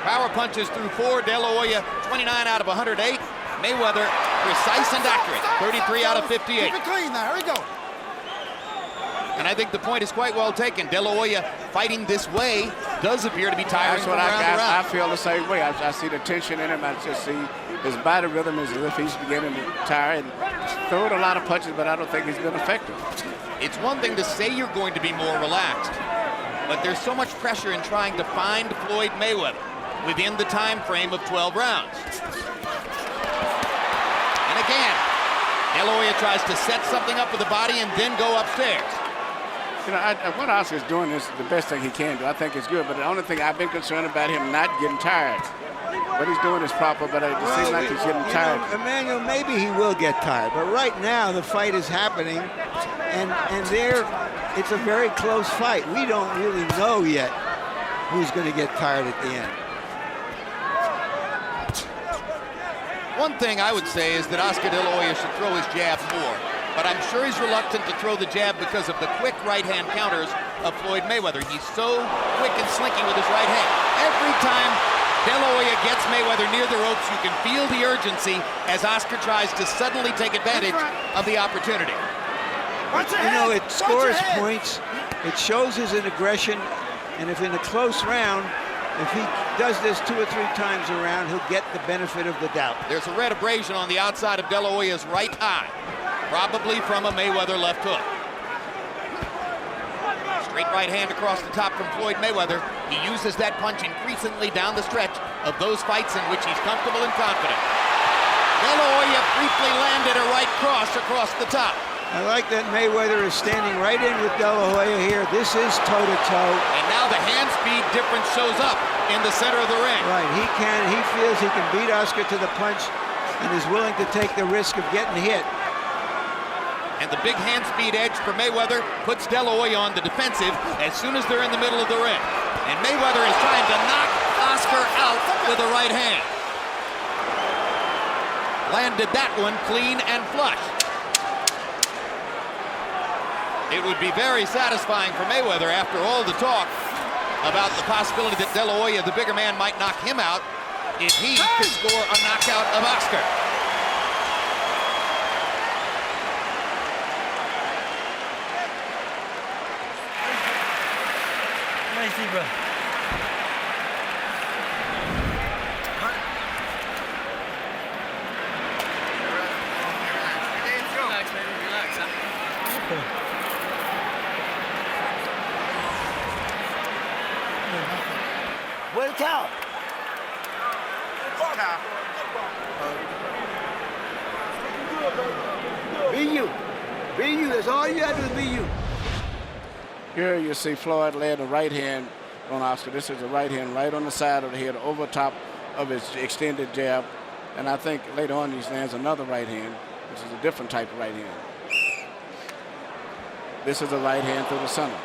Power punches through 4. De La Hoya 29 out of 108. Mayweather precise and accurate. 33 out of 58. Keep it clean now. Here we go. And I think the point is quite well taken. De La Hoya fighting this way does appear to be tiring from round to round. I feel the same way. I see the tension in him. I just see his body rhythm is as if he's beginning to tire. And throwing a lot of punches, but I don't think he's been effective. It's one thing to say you're going to be more relaxed, but there's so much pressure in trying to find Floyd Mayweather within the time frame of 12 rounds. And again, De La Hoya tries to set something up with the body and then go upstairs. You know, what Oscar's doing is the best thing he can do. I think it's good, but the only thing I've been concerned about him not getting tired. What he's doing is proper, but it seems like he's getting tired. Emmanuel, maybe he will get tired, but right now the fight is happening, and it's a very close fight. We don't really know yet who's going to get tired at the end. One thing I would say is that Oscar De La Hoya should throw his jab more, but I'm sure he's reluctant to throw the jab because of the quick right-hand counters of Floyd Mayweather. He's so quick and slinky with his right hand. Every time De La Hoya gets Mayweather near the ropes, you can feel the urgency as Oscar tries to suddenly take advantage of the opportunity. You know, it scores points, it shows his aggression, and if in a close round, if he does this 2 or 3 times around, he'll get the benefit of the doubt. There's a red abrasion on the outside of De La Hoya's right eye, probably from a Mayweather left hook. Straight right hand across the top from Floyd Mayweather. He uses that punch increasingly down the stretch of those fights in which he's comfortable and confident. De La Hoya briefly landed a right cross across the top. I like that Mayweather is standing right in with De La Hoya here. This is toe-to-toe. And now the hand speed difference shows up in the center of the ring. Right, he feels he can beat Oscar to the punch and is willing to take the risk of getting hit. And the big hand speed edge for Mayweather puts De La Hoya on the defensive as soon as they're in the middle of the ring. And Mayweather is trying to knock Oscar out with a right hand. Landed that one clean and flush. It would be very satisfying for Mayweather after all the talk about the possibility that De La Hoya, the bigger man, might knock him out if he could score a knockout of Oscar. Nice, bro. Relax, baby, relax. Where's the towel? Be you. Be you. That's all you have to do is be you. Here you see Floyd land a right hand on Oscar. This is a right hand right on the side of the head, over top of his extended jab. And I think later on he lands another right hand, which is a different type of right hand. This is a right hand through the center.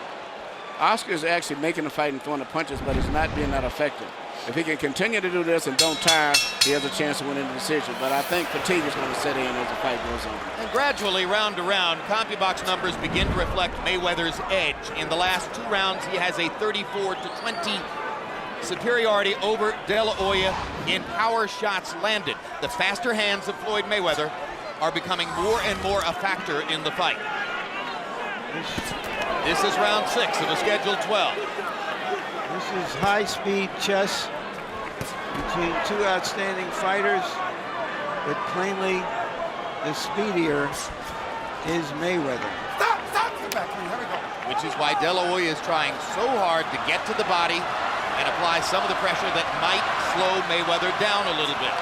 Oscar is actually making the fight and throwing the punches, but he's not being that effective. If he can continue to do this and don't tire, he has a chance of winning the decision. But I think fatigue is going to set in as the fight goes on. And gradually, round to round, CompuBox numbers begin to reflect Mayweather's edge. In the last 2 rounds, he has a 34-20 superiority over De La Hoya in power shots landed. The faster hands of Floyd Mayweather are becoming more and more a factor in the fight. This is round 6 of a scheduled 12. This is high-speed chess between 2 outstanding fighters, but plainly the speedier is Mayweather. Stop! Get back, here we go. Which is why De La Hoya is trying so hard to get to the body and apply some of the pressure that might slow Mayweather down a little bit.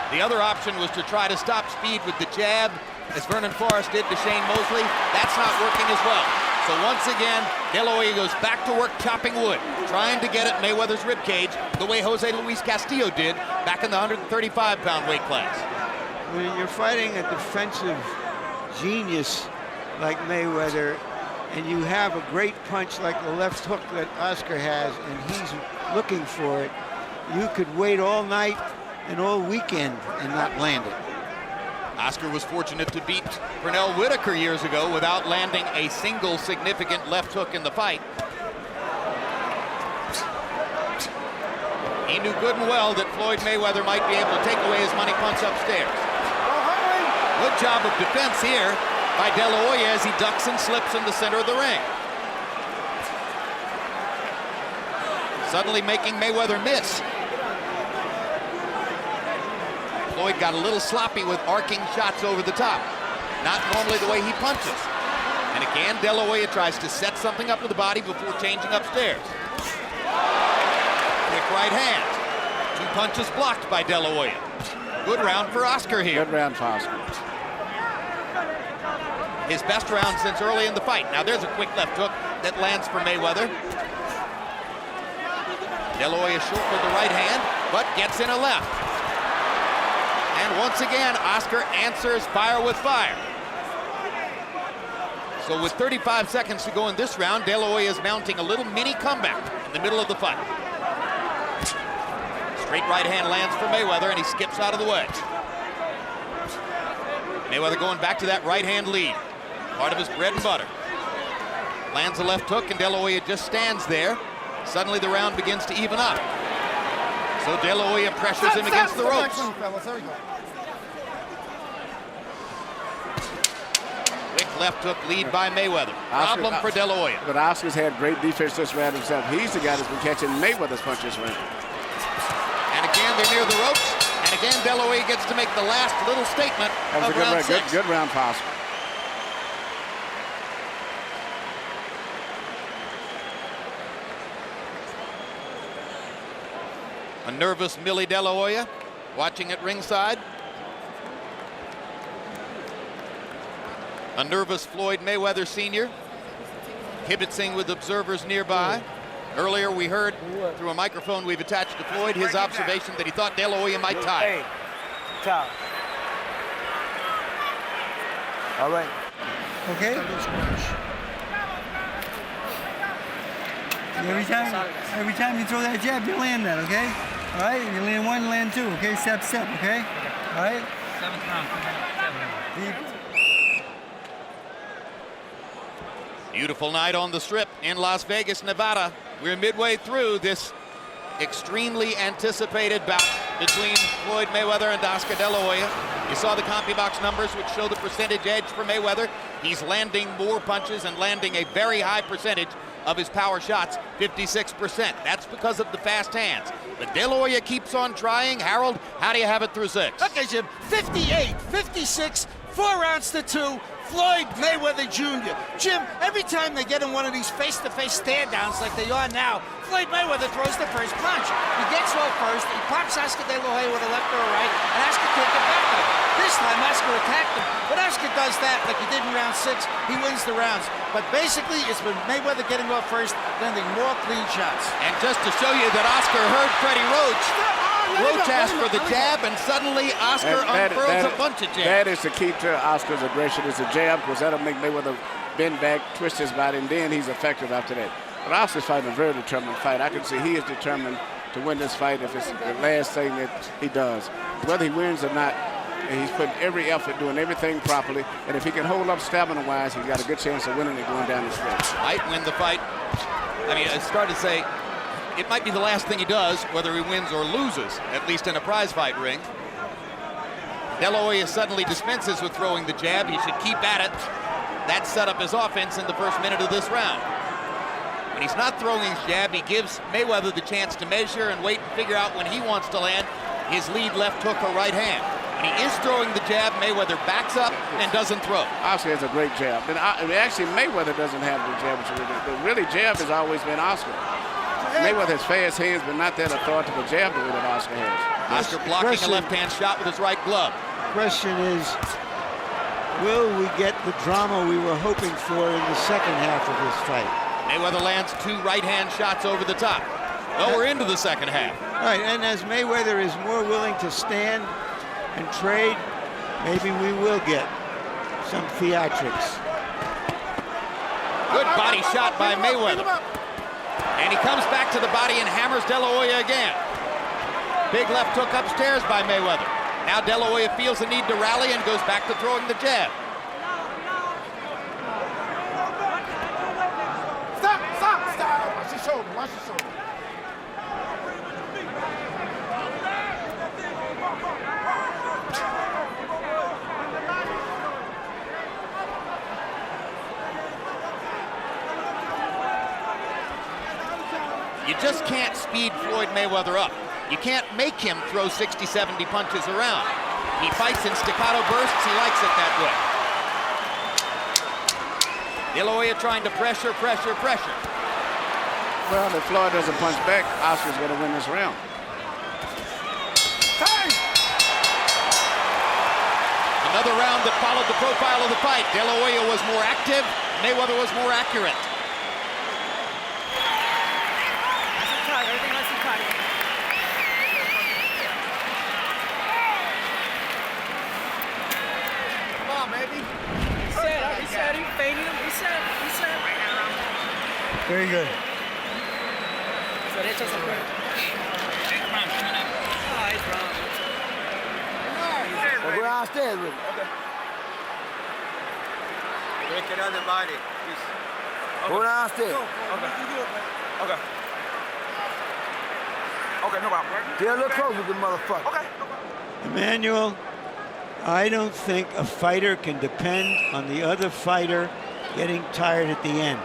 The other option was to try to stop speed with the jab, as Vernon Forrest did to Shane Mosley. That's not working as well. So once again, De La Hoya goes back to work chopping wood, trying to get at Mayweather's ribcage the way Jose Luis Castillo did back in the 135-pound weight class. When you're fighting a defensive genius like Mayweather, and you have a great punch like the left hook that Oscar has, and he's looking for it, you could wait all night and all weekend and not land it. Oscar was fortunate to beat Pernell Whitaker years ago without landing a single significant left hook in the fight. He knew good and well that Floyd Mayweather might be able to take away his money punch upstairs. Good job of defense here by De La Hoya as he ducks and slips in the center of the ring. Suddenly making Mayweather miss. Floyd got a little sloppy with arcing shots over the top. Not normally the way he punches. And again, De La Hoya tries to set something up to the body before changing upstairs. Quick right hand. 2 punches blocked by De La Hoya. Good round for Oscar here. Good round for Oscar. His best round since early in the fight. Now there's a quick left hook that lands for Mayweather. De La Hoya short with the right hand, but gets in a left. And once again, Oscar answers fire with fire. So with 35 seconds to go in this round, De La Hoya is mounting a little mini comeback in the middle of the fight. Straight right hand lands for Mayweather, and he skips out of the way. Mayweather going back to that right hand lead. Part of his bread and butter. Lands a left hook, and De La Hoya just stands there. Suddenly the round begins to even up. So De La Hoya pressures him against the ropes. Quick left hook lead by Mayweather. Problem for De La Hoya. But Oscar's had great defense this round himself. He's the guy that's been catching Mayweather's punches round. And again, they're near the ropes. And again, De La Hoya gets to make the last little statement of round 6. Good round for Oscar. A nervous Millie De La Hoya watching at ringside. A nervous Floyd Mayweather Sr. kibitzing with observers nearby. Earlier we heard through a microphone we've attached to Floyd his observation that he thought De La Hoya might tie. Hey, top. All right. Okay? Every time you throw that jab, you land that, okay? All right? You land 1, land 2, okay? Step, okay? All right? 7th round. Beautiful night on the Strip in Las Vegas, Nevada. We're midway through this extremely anticipated bout between Floyd Mayweather and Oscar De La Hoya. You saw the CompuBox numbers which show the percentage edge for Mayweather. He's landing more punches and landing a very high percentage of his power shots, 56%. That's because of the fast hands. But De La Hoya keeps on trying. Harold, how do you have it through 6? Okay, Jim, 58, 56, 4 rounds to 2. Floyd Mayweather Jr. Jim, every time they get in one of these face-to-face stand-downs like they are now, Floyd Mayweather throws the first punch. He gets off first, he pops Oscar De La Hoya with a left or a right, and Oscar can't get back to him. This time, Oscar attacked him. But Oscar does that like he did in round 6. He wins the rounds. But basically, it's been Mayweather getting off first, landing more clean shots. And just to show you that Oscar heard Freddie Roach, Roach asked for the jab, and suddenly Oscar unfurls a bunch of jabs. That is the key to Oscar's aggression, is the jab, because that'll make Mayweather bend back, twist his body, and then he's effective after that. But Oscar's fighting a very determined fight. I can see he is determined to win this fight if it's the last thing that he does. Whether he wins or not, he's putting every effort, doing everything properly, and if he can hold up stamina-wise, he's got a good chance of winning it going down the stretch. Might win the fight. I mean, I started to say it might be the last thing he does, whether he wins or loses, at least in a prize fight ring. De La Hoya suddenly dispenses with throwing the jab. He should keep at it. That set up his offense in the first minute of this round. When he's not throwing his jab, he gives Mayweather the chance to measure and wait and figure out when he wants to land his lead left hook or right hand. When he is throwing the jab, Mayweather backs up and doesn't throw. Oscar has a great jab. And actually, Mayweather doesn't have the jab, but really, jab has always been Oscar. Mayweather has fast hands, but not that authoritative jab the way that Oscar has. Oscar blocking a left-hand shot with his right glove. Question is, will we get the drama we were hoping for in the second half of this fight? Mayweather lands 2 right-hand shots over the top. Well, we're into the second half. Right, and as Mayweather is more willing to stand and trade, maybe we will get some theatrics. Good body shot by Mayweather. And he comes back to the body and hammers De La Hoya again. Big left hook upstairs by Mayweather. Now De La Hoya feels the need to rally and goes back to throwing the jab. Stop! Watch your shoulder, watch your shoulder. You just can't speed Floyd Mayweather up. You can't make him throw 60, 70 punches around. He fights in staccato bursts. He likes it that way. De La Hoya trying to pressure. Well, if Floyd doesn't punch back, Oscar's going to win this round. Another round that followed the profile of the fight. De La Hoya was more active. Mayweather was more accurate. Very good. Go downstairs with it. Break it on the body. Go downstairs. Okay, no problem. Get a little closer with the motherfucker. Okay. Emmanuel, I don't think a fighter can depend on the other fighter getting tired at the end.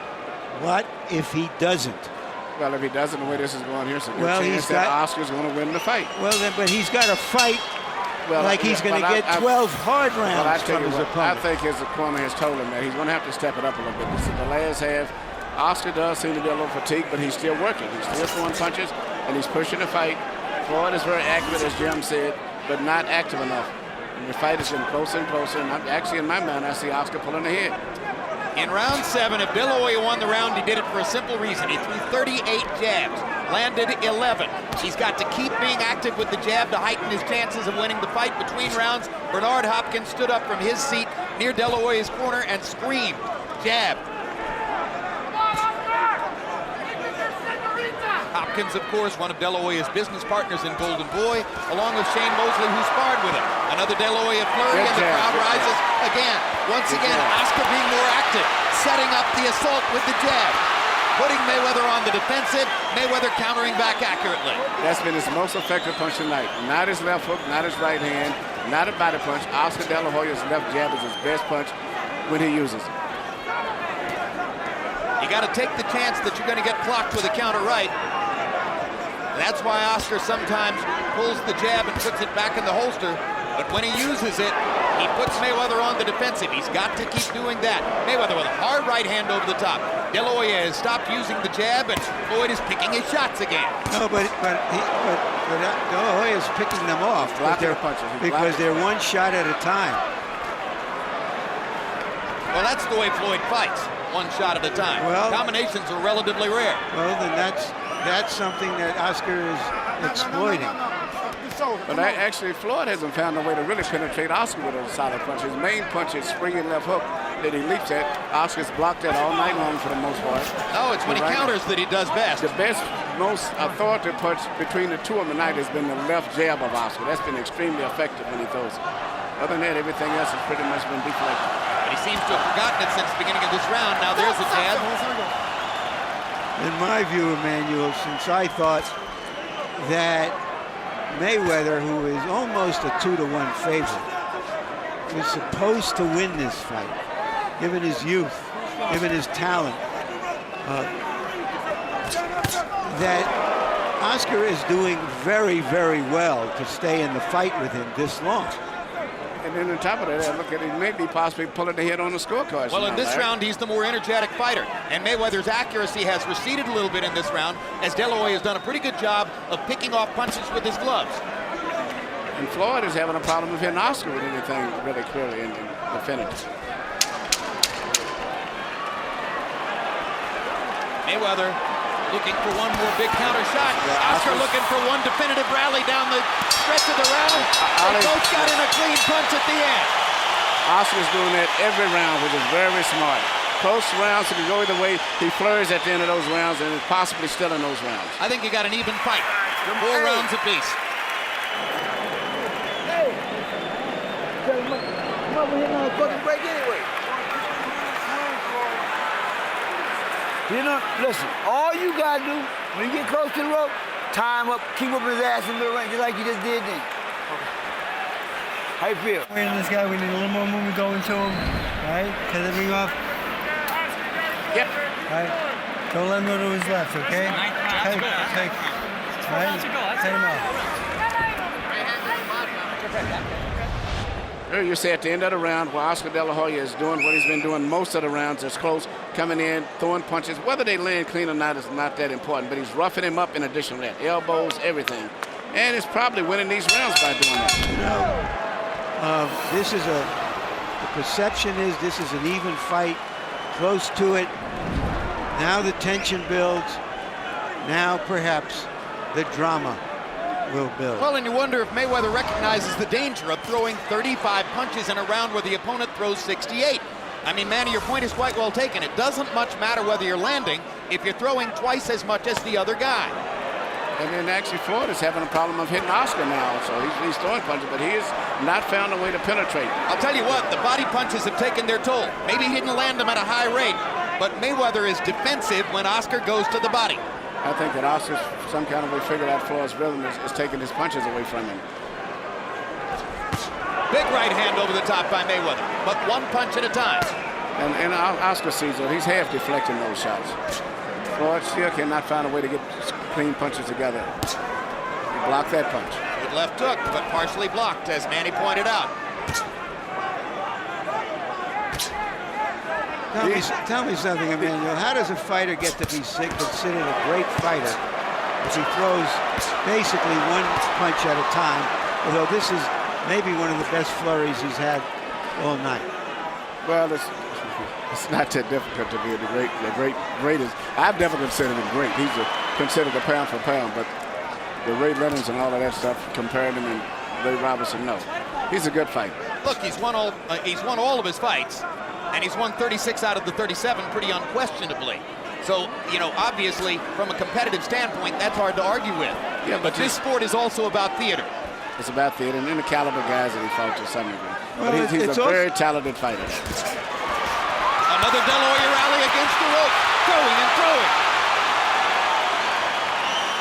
What if he doesn't? Well, if he doesn't, the way this is going, here's a good Well, chance that Oscar's going to win the fight. Well, then, but he's got to fight like he's going to get 12 hard rounds from his opponent. I think his opponent has told him that he's going to have to step it up a little bit. This is the last half. Oscar does seem to be a little fatigued, but he's still working. He's still throwing punches, and he's pushing the fight. Floyd is very accurate, as Jim said, but not active enough. And the fight is getting closer and closer, and actually, in my mind, I see Oscar pulling ahead. In round 7, if De La Hoya won the round, he did it for a simple reason. He threw 38 jabs, landed 11. He's got to keep being active with the jab to heighten his chances of winning the fight. Between rounds, Bernard Hopkins stood up from his seat near De La Hoya's corner and screamed, jab. Hopkins, of course, one of De La Hoya's business partners in Golden Boy, along with Shane Mosley, who sparred with him. Another De La Hoya flurry, and the crowd rises again. Once again, Oscar being more active, setting up the assault with the jab, putting Mayweather on the defensive, Mayweather countering back accurately. That's been his most effective punch tonight. Not his left hook, not his right hand, not a body punch. Oscar De La Hoya's left jab is his best punch when he uses it. You got to take the chance that you're going to get clocked with a counter right. That's why Oscar sometimes pulls the jab and puts it back in the holster. But when he uses it, he puts Mayweather on the defensive. He's got to keep doing that. Mayweather with a hard right hand over the top. De La Hoya has stopped using the jab, and Floyd is picking his shots again. No, but De La Hoya is picking them off because they're one shot at a time. Well, that's the way Floyd fights, one shot at a time. Well, combinations are relatively rare. Well, then that's something that Oscar is exploiting. But actually, Floyd hasn't found a way to really penetrate Oscar with a solid punch. His main punch is springing left hook. that he leaps at. Oscar's blocked that all night long for the most part. No, it's when he counters that he does best. The best, most authoritative punch between the two of them tonight has been the left jab of Oscar. That's been extremely effective when he throws it. Other than that, everything else has pretty much been deflected. But he seems to have forgotten it since the beginning of this round. Now there's a jab. In my view, Emmanuel, since I thought that Mayweather, who is almost a 2-1 favorite, was supposed to win this fight, given his youth, given his talent, that Oscar is doing very, very well to stay in the fight with him this long. And then on top of that, look at it, maybe possibly pulling the head on the scorecard. Well, in this round, he's the more energetic fighter. And Mayweather's accuracy has receded a little bit in this round, as De La Hoya has done a pretty good job of picking off punches with his gloves. And Floyd is having a problem with hitting Oscar with anything really clearly and definitive. Mayweather looking for one more big counter shot. Oscar looking for one definitive rally down the stretch of the round. They both got in a clean punch at the end. Oscar's doing that every round, which is very smart. Close rounds, he can go either way. He flurries at the end of those rounds and is possibly still in those rounds. I think you got an even fight. 4 rounds apiece. Hey! I'm over here on a fucking break anyway. You know, listen, all you gotta do when you get close to the rope, tie him up, keep up his ass in the middle range, just like you just did then. How you feel? Waiting this guy, we need a little more movement going to him. All right, cut the ring off. Yep. All right, don't let him go to his left, okay? Take. All right, take him off. You say at the end of the round, where Oscar De La Hoya is doing what he's been doing most of the rounds, it's close, coming in, throwing punches. Whether they land clean or not is not that important, but he's roughing him up in addition to that. Elbows, everything. And he's probably winning these rounds by doing that. This is the perception is this is an even fight, close to it. Now the tension builds. Now perhaps the drama will build. Well, and you wonder if Mayweather recognizes the danger of throwing 35 punches in a round where the opponent throws 68. I mean, Manny, your point is quite well taken. It doesn't much matter whether you're landing if you're throwing twice as much as the other guy. And then actually Floyd is having a problem of hitting Oscar now, so he's throwing punches, but he has not found a way to penetrate. I'll tell you what, the body punches have taken their toll. Maybe he didn't land them at a high rate, but Mayweather is defensive when Oscar goes to the body. I think that Oscar's some kind of way figured out Floyd's rhythm is taking his punches away from him. Big right hand over the top by Mayweather, but one punch at a time. And Oscar sees it. He's half deflecting those shots. Floyd still cannot find a way to get clean punches together. He blocked that punch. Good left hook, but partially blocked, as Manny pointed out. Tell me something, Emmanuel. How does a fighter get to be considered a great fighter if he throws basically one punch at a time? Although this is maybe one of the best flurries he's had all night. Well, it's not that difficult to be the greatest. I've never considered him great. He's considered a pound for pound, but the Ray Leonards and all of that stuff, comparing him and Ray Robinson, no. He's a good fighter. Look, he's won all of his fights. And he's won 36 out of the 37 pretty unquestionably. So, you know, obviously, from a competitive standpoint, that's hard to argue with. Yeah, but this sport is also about theater. It's about theater and the caliber guys that he fought to some degree. Well, but he's a very talented fighter. Another De La Hoya rally against the rope, throwing and throwing.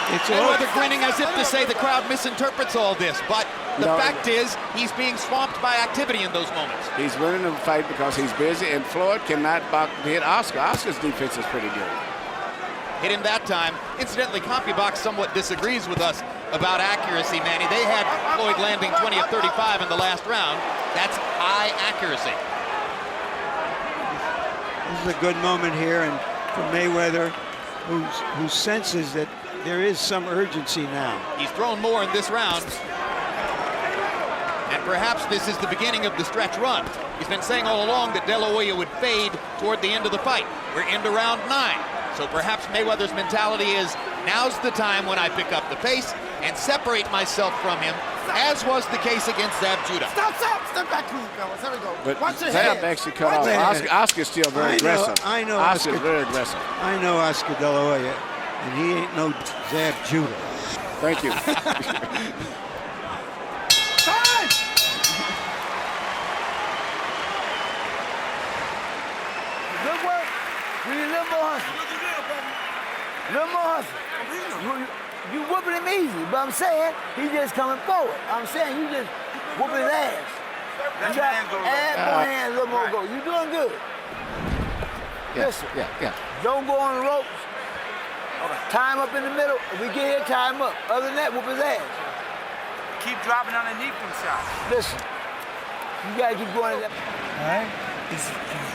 Mayweather grinning as if to say the crowd misinterprets all this, but the fact is he's being swamped by activity in those moments. He's winning the fight because he's busy, and Floyd cannot hit Oscar. Oscar's defense is pretty good. Hit him that time. Incidentally, CompuBox somewhat disagrees with us about accuracy, Manny. They had Floyd landing 20 of 35 in the last round. That's high accuracy. This is a good moment here, and for Mayweather, who senses that there is some urgency now. He's thrown more in this round. And perhaps this is the beginning of the stretch run. He's been saying all along that De La Hoya would fade toward the end of the fight. We're into round 9. So perhaps Mayweather's mentality is, now's the time when I pick up the pace and separate myself from him as was the case against Zab Judah. Step back, clean, fellas. There we go. But Watch your Zab head. actually cut off. Oscar's still very aggressive. I know Oscar's Oscar, very aggressive. I know Oscar De La Hoya, and he ain't no Zab Judah. Thank you. Good work. We need a little more hustle. A little more hustle. You whooping him easy, but I'm saying he just coming forward. I'm saying you just whooping his ass. You got add more hands, a little more go. You doing good. Listen, don't go on the ropes. Tie him up in the middle. If we get here, tie him up. Other than that, whoop his ass. Keep dropping underneath them shots. Listen, you gotta keep going. All right? He's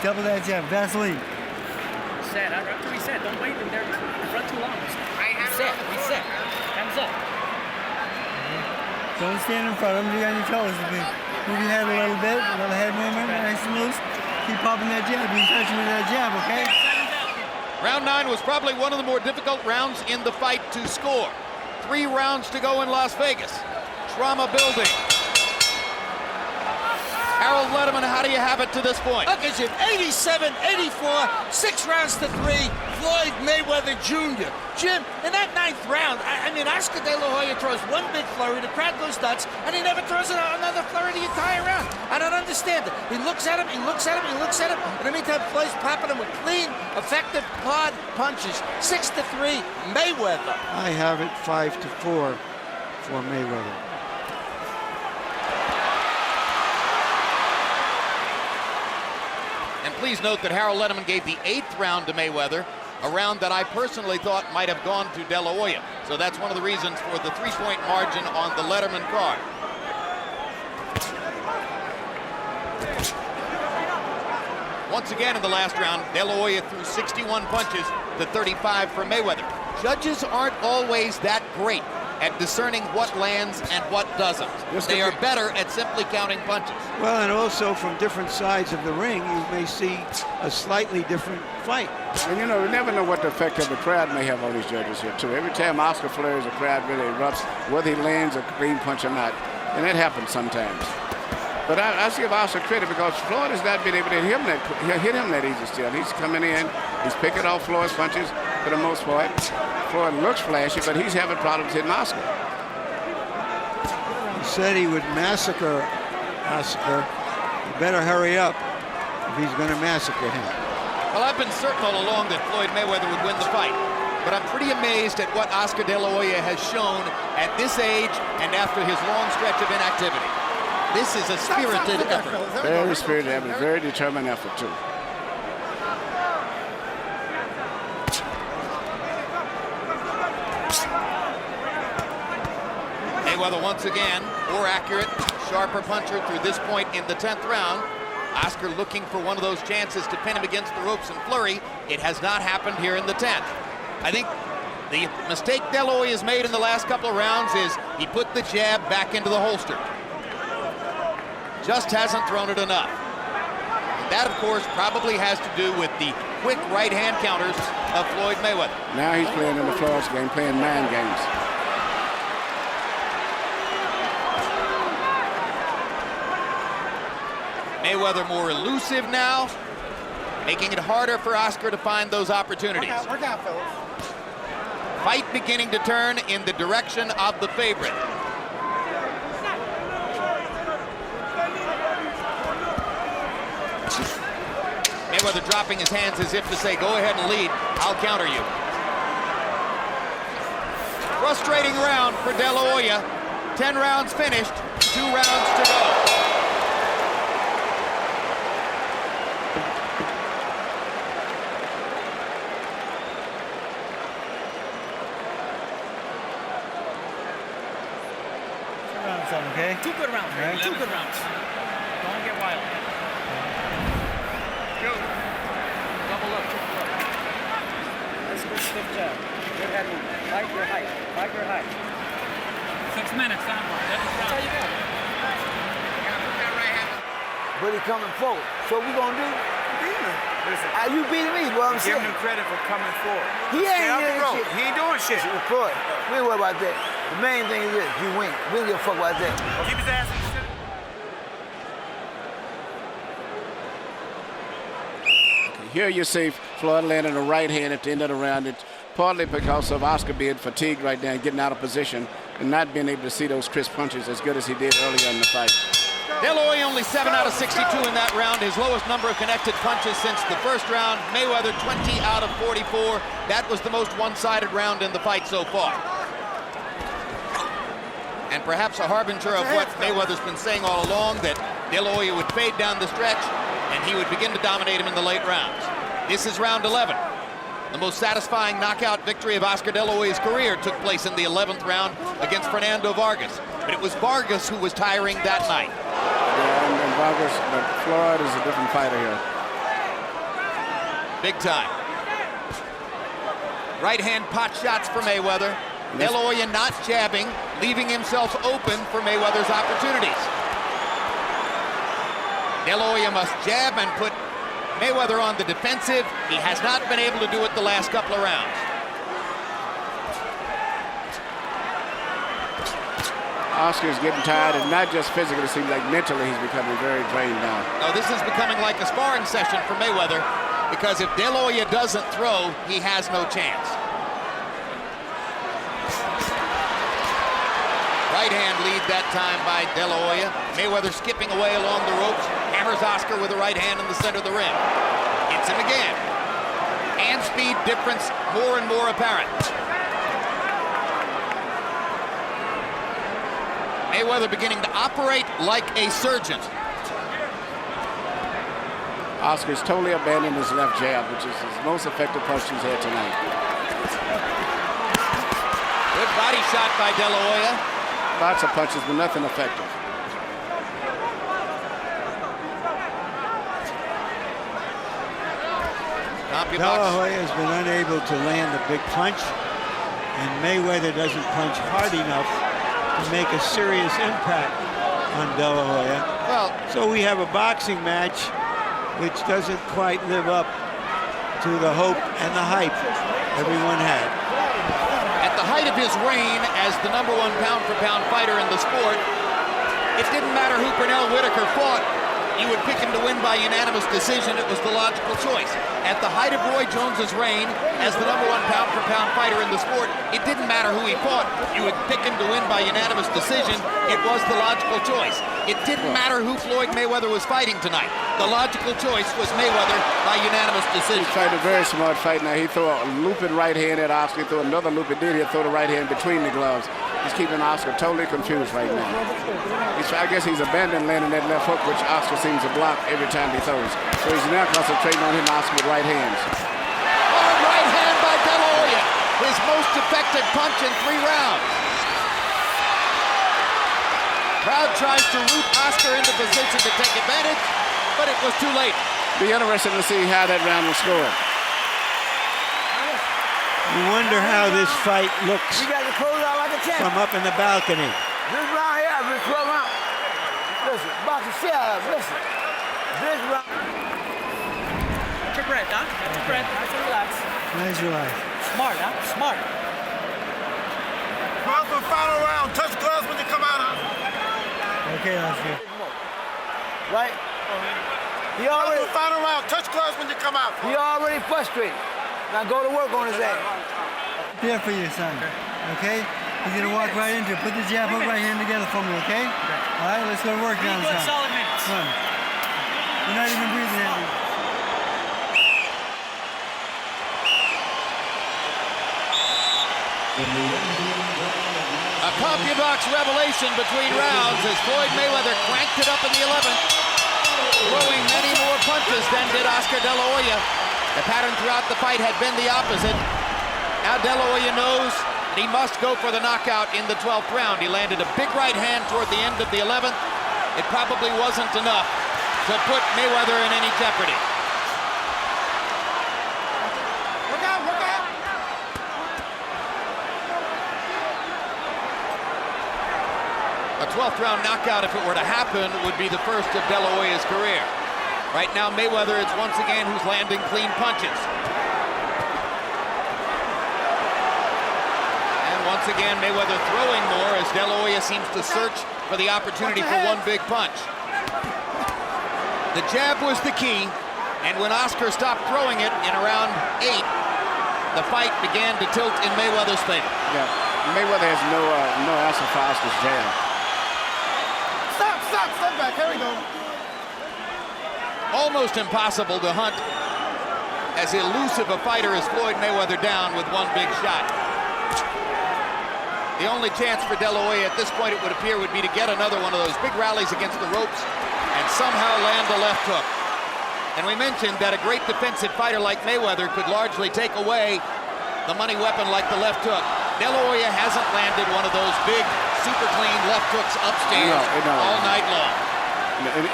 double that jab. Vaseline. Reset. After reset, don't wait in there. Run too long. Reset. Hands up. Don't stand in front of him. Be on your toes. Move your head a little bit. A little head movement. Nice and loose. Keep popping that jab. Be touching with that jab, okay? Round 9 was probably one of the more difficult rounds in the fight to score. 3 rounds to go in Las Vegas. Drama building. Harold Letterman, how do you have it to this point? Look at you, 87-84, 6 rounds to 3, Floyd Mayweather Jr. Jim, in that 9th round, I mean, Oscar De La Hoya throws one big flurry, the crowd goes nuts, and he never throws another flurry the entire round. I don't understand it. He looks at him, he looks at him, he looks at him, and in the meantime, Floyd's popping him with clean, effective, hard punches. 6-3, Mayweather. I have it 5-4 for Mayweather. And please note that Harold Letterman gave the 8th round to Mayweather, a round that I personally thought might have gone to De La Hoya. So that's one of the reasons for the 3-point margin on the Letterman card. Once again in the last round, De La Hoya threw 61 punches to 35 for Mayweather. Judges aren't always that great at discerning what lands and what doesn't. They are better at simply counting punches. Well, and also from different sides of the ring, you may see a slightly different fight. And you know, we never know what the effect of the crowd may have on these judges here, too. Every time Oscar flurries, the crowd really erupts, whether he lands a clean punch or not. And that happens sometimes. But I give Oscar credit because Floyd has not been able to hit him that easy still. He's coming in, he's picking off Floyd's punches for the most part. Floyd looks flashy, but he's having problems hitting Oscar. He said he would massacre Oscar. He better hurry up if he's going to massacre him. Well, I've been certain all along that Floyd Mayweather would win the fight, but I'm pretty amazed at what Oscar De La Hoya has shown at this age and after his long stretch of inactivity. This is a spirited effort. Very spirited effort, very determined effort, too. Mayweather once again, more accurate, sharper puncher through this point in the 10th round. Oscar looking for one of those chances to pin him against the ropes and flurry. It has not happened here in the 10th. I think the mistake De La Hoya has made in the last couple of rounds is he put the jab back into the holster. Just hasn't thrown it enough. And that, of course, probably has to do with the quick right-hand counters of Floyd Mayweather. Now he's playing in the Floyd's game, playing mind games. Mayweather more elusive now, making it harder for Oscar to find those opportunities. Work out, fellas. Fight beginning to turn in the direction of the favorite. Mayweather dropping his hands as if to say, go ahead and lead, I'll counter you. Frustrating round for De La Hoya. 10 rounds finished, 2 rounds to go. Okay? 2 good rounds, right? 2 good rounds. Don't get wild. Go. Double up, triple up. That's a good stiff jab. Good head movement. Fight your height. Fight your height. 6 minutes, time for it. That's how you go. But he coming forward. So we gonna do? Listen, You beating me, what I'm saying. Give him credit for coming forward. He ain't Stay out the doing road. shit. He ain't doing shit. Floyd, we ain't worry about that. The main thing is this, you win. We don't give a fuck about that. Keep his ass in the center. Here you see Floyd landing a right hand at the end of the round. It's partly because of Oscar being fatigued right now and getting out of position and not being able to see those crisp punches as good as he did earlier in the fight. De La Hoya only 7 out of 62 in that round, his lowest number of connected punches since the first round. Mayweather 20 out of 44. That was the most one-sided round in the fight so far. And perhaps a harbinger of what Mayweather's been saying all along, that De La Hoya would fade down the stretch and he would begin to dominate him in the late rounds. This is round 11. The most satisfying knockout victory of Oscar De La Hoya's career took place in the 11th round against Fernando Vargas. But it was Vargas who was tiring that night. Yeah, and Vargas, but Floyd is a different fighter here. Big time. Right hand pot shots for Mayweather. De La Hoya not jabbing, leaving himself open for Mayweather's opportunities. De La Hoya must jab and put Mayweather on the defensive. He has not been able to do it the last couple of rounds. Oscar's getting tired, and not just physically, it seems like mentally he's becoming very drained now. No, this is becoming like a sparring session for Mayweather, because if De La Hoya doesn't throw, he has no chance. Right hand lead that time by De La Hoya. Mayweather skipping away along the ropes, hammers Oscar with a right hand in the center of the ring. Hits him again. Hand speed difference more and more apparent. Mayweather beginning to operate like a surgeon. Oscar's totally abandoned his left jab, which is his most effective punch he's had tonight. Good body shot by De La Hoya. Lots of punches, but nothing effective. De La Hoya has been unable to land a big punch, and Mayweather doesn't punch hard enough to make a serious impact on De La Hoya. Well, so we have a boxing match which doesn't quite live up to the hope and the hype everyone had. At the height of his reign as the #1 pound-for-pound fighter in the sport, it didn't matter who Pernell Whitaker fought. You would pick him to win by unanimous decision. It was the logical choice. At the height of Roy Jones's reign as the #1 pound-for-pound fighter in the sport, it didn't matter who he fought. You would pick him to win by unanimous decision. It was the logical choice. It didn't matter who Floyd Mayweather was fighting tonight. The logical choice was Mayweather by unanimous decision. He tried a very smart fight now. He threw a looping right hand at Oscar. He threw another loop. He did. He threw the right hand between the gloves. He's keeping Oscar totally confused right now. I guess he's abandoned landing that left hook, which Oscar seems to block every time he throws. So he's now concentrating on hitting Oscar with right hands. Hard right hand by De La Hoya. His most effective punch in 3 rounds. Crowd tries to root Oscar into position to take advantage, but it was too late. Be interesting to see how that round will score. You wonder how this fight looks You got to close out like a champ. from up in the balcony. This round here, I've been 12 rounds. Listen, boxing shit out of us. Listen. This round. Catch your breath, huh? Catch your breath. Nice and relax. Nice relax. Smart, huh? Smart. Gloves for final round. Touch gloves when you come out. Okay, Oscar. Right? He already. Final round. Touch gloves when you come out. He already frustrated. Now go to work on his ass. Here for you, son. Okay? He's gonna walk right into it. Put the jab hook right hand together for me, okay? All right, let's go to work now. Good, solid minutes. Come on. You're not even breathing at me. A CompuBox revelation between rounds as Floyd Mayweather cranked it up in the 11th, throwing many more punches than did Oscar De La Hoya. The pattern throughout the fight had been the opposite. Now De La Hoya knows that he must go for the knockout in the 12th round. He landed a big right hand toward the end of the 11th. It probably wasn't enough to put Mayweather in any jeopardy. Look out, look out. A 12th round knockout, if it were to happen, would be the first of De La Hoya's career. Right now, Mayweather is once again who's landing clean punches. And Once again, Mayweather throwing more as De La Hoya seems to search for the opportunity for one big punch. The jab was the key, and when Oscar stopped throwing it in around 8, the fight began to tilt in Mayweather's favor. Yeah, Mayweather has no answer for Oscar's jab. Step back, here we go. Almost impossible to hunt as elusive a fighter as Floyd Mayweather down with one big shot. The only chance for De La Hoya at this point, it would appear, would be to get another one of those big rallies against the ropes and somehow land a left hook. And we mentioned that a great defensive fighter like Mayweather could largely take away the money weapon like the left hook. De La Hoya hasn't landed one of those big, super clean left hooks upstairs all night long.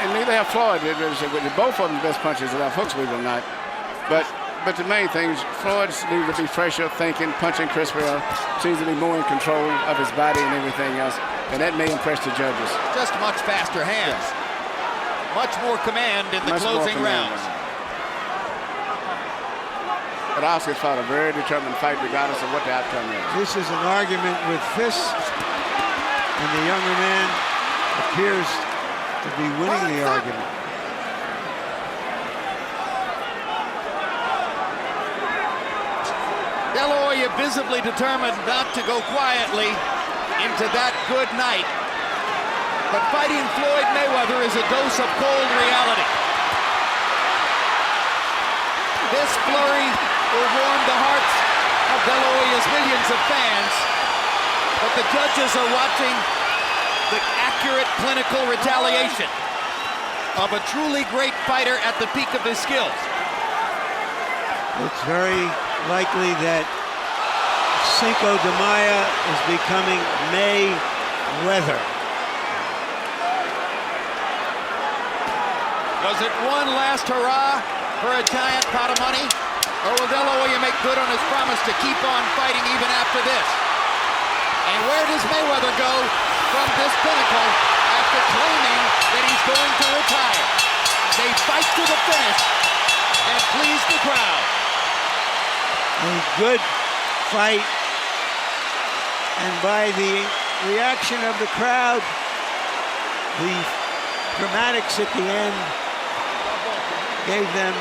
And neither have Floyd. Both of them best punches, left hooks, believe it or not. But the main thing is Floyd needs to be fresher, thinking, punching crisper, seems to be more in control of his body and everything else, and that may impress the judges. Just much faster hands. Much more command in the closing rounds. But Oscar fought a very determined fight regardless of what the outcome is. This is an argument with fists, and the younger man appears to be winning the argument. De La Hoya visibly determined not to go quietly into that good night. But fighting Floyd Mayweather is a dose of cold reality. This flurry will warm the hearts of De La Hoya's millions of fans, but the judges are watching the accurate clinical retaliation of a truly great fighter at the peak of his skills. It's very likely that Cinco de Mayo is becoming Mayweather. Was it one last hurrah for a giant pot of money? Or will De La Hoya make good on his promise to keep on fighting even after this? And where does Mayweather go from this pinnacle after claiming that he's going to retire? They fight to the finish and please the crowd. A good fight, and by the reaction of the crowd, the dramatics at the end gave them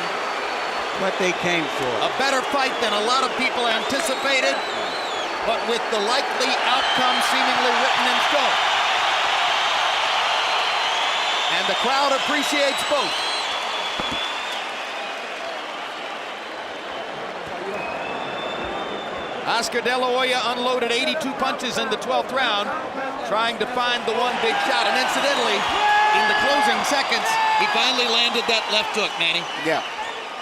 what they came for. A better fight than a lot of people anticipated, but with the likely outcome seemingly written in stone. And the crowd appreciates both. Oscar De La Hoya unloaded 82 punches in the 12th round, trying to find the one big shot. And incidentally, in the closing seconds, he finally landed that left hook, Manny. Yeah.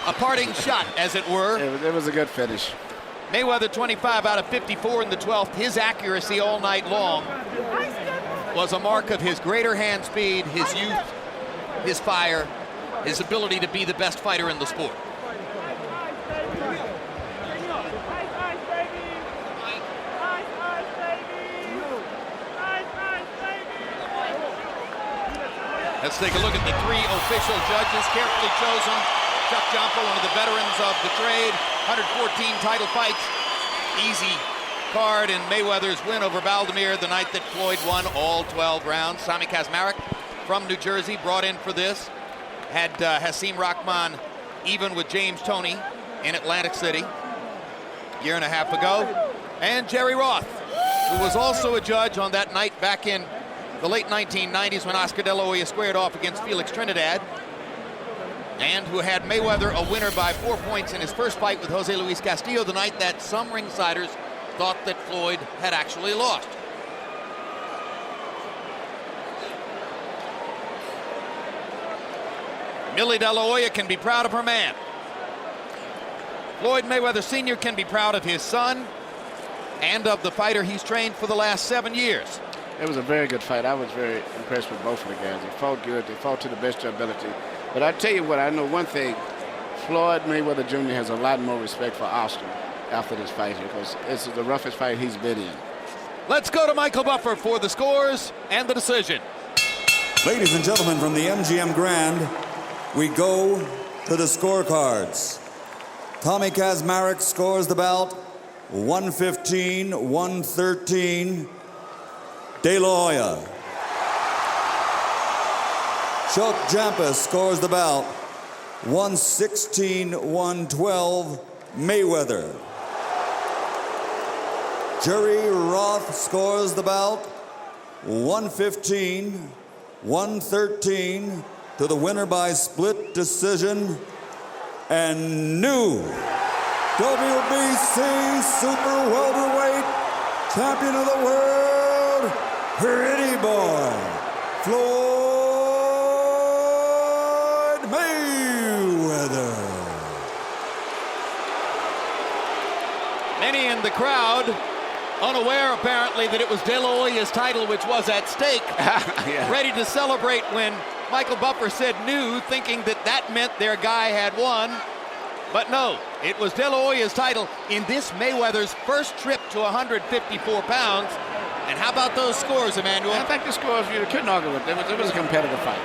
A parting shot, as it were. It was a good finish. Mayweather 25 out of 54 in the 12th. His accuracy all night long was a mark of his greater hand speed, his youth, his fire, his ability to be the best fighter in the sport. Let's take a look at the 3 official judges, carefully chosen. Chuck Jompa, one of the veterans of the trade, 114 title fights. Easy card in Mayweather's win over Valdemir the night that Floyd won all 12 rounds. Sami Kazmarek from New Jersey brought in for this. Had Hasim Rahman even with James Toney in Atlantic City a year and a half ago. And Jerry Roth, who was also a judge on that night back in the late 1990s when Oscar De La Hoya squared off against Felix Trinidad, and who had Mayweather a winner by 4 points in his first fight with Jose Luis Castillo the night that some ringsiders thought that Floyd had actually lost. Millie De La Hoya can be proud of her man. Floyd Mayweather Sr. can be proud of his son and of the fighter he's trained for the last 7 years. It was a very good fight. I was very impressed with both of the guys. They fought good. They fought to the best of their ability. But I tell you what, I know one thing. Floyd Mayweather Jr. has a lot more respect for Oscar after this fight here because this is the roughest fight he's been in. Let's go to Michael Buffer for the scores and the decision. Ladies and gentlemen, from the MGM Grand, we go to the scorecards. Tommy Kazmarek scores the bout 115-113, De La Hoya. Chuck Jampus scores the bout, 116-112, Mayweather. Jerry Roth scores the bout, 115-113 to the winner by split decision, and new WBC Super Welterweight Champion of the World, Pretty Boy, Floyd Mayweather. Many in the crowd unaware apparently that it was De La Hoya's title which was at stake, ready to celebrate when Michael Buffer said new, thinking that that meant their guy had won. But no, it was De La Hoya's title in this Mayweather's first trip to 154 pounds. And how about those scores, Emmanuel? I think the scores, you couldn't argue with them. It was a competitive fight.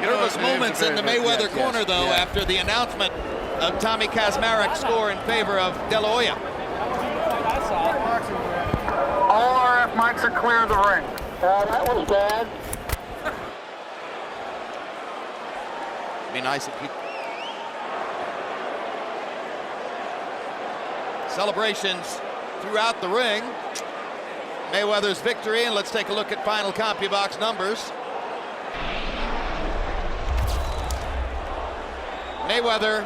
There was moments in the Mayweather corner, though, after the announcement of Tommy Kazmarek's score in favor of De La Hoya. All RF mics are clear of the ring. That was bad. Be nice if we... Celebrations throughout the ring. Mayweather's victory, and let's take a look at final CompuBox numbers. Mayweather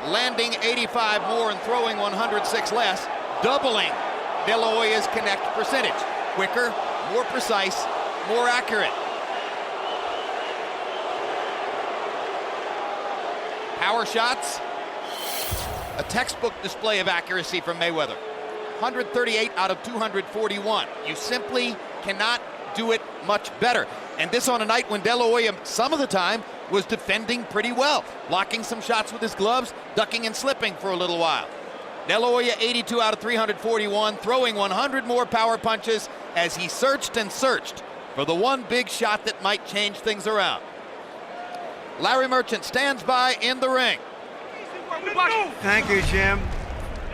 landing 85 more and throwing 106 less, doubling De La Hoya's connect percentage. Quicker, more precise, more accurate. Power shots, a textbook display of accuracy from Mayweather. 138 out of 241. You simply cannot do it much better. And this on a night when De La Hoya, some of the time, was defending pretty well, blocking some shots with his gloves, ducking and slipping for a little while. De La Hoya 82 out of 341, throwing 100 more power punches as he searched and searched for the one big shot that might change things around. Larry Merchant stands by in the ring. Thank you, Jim.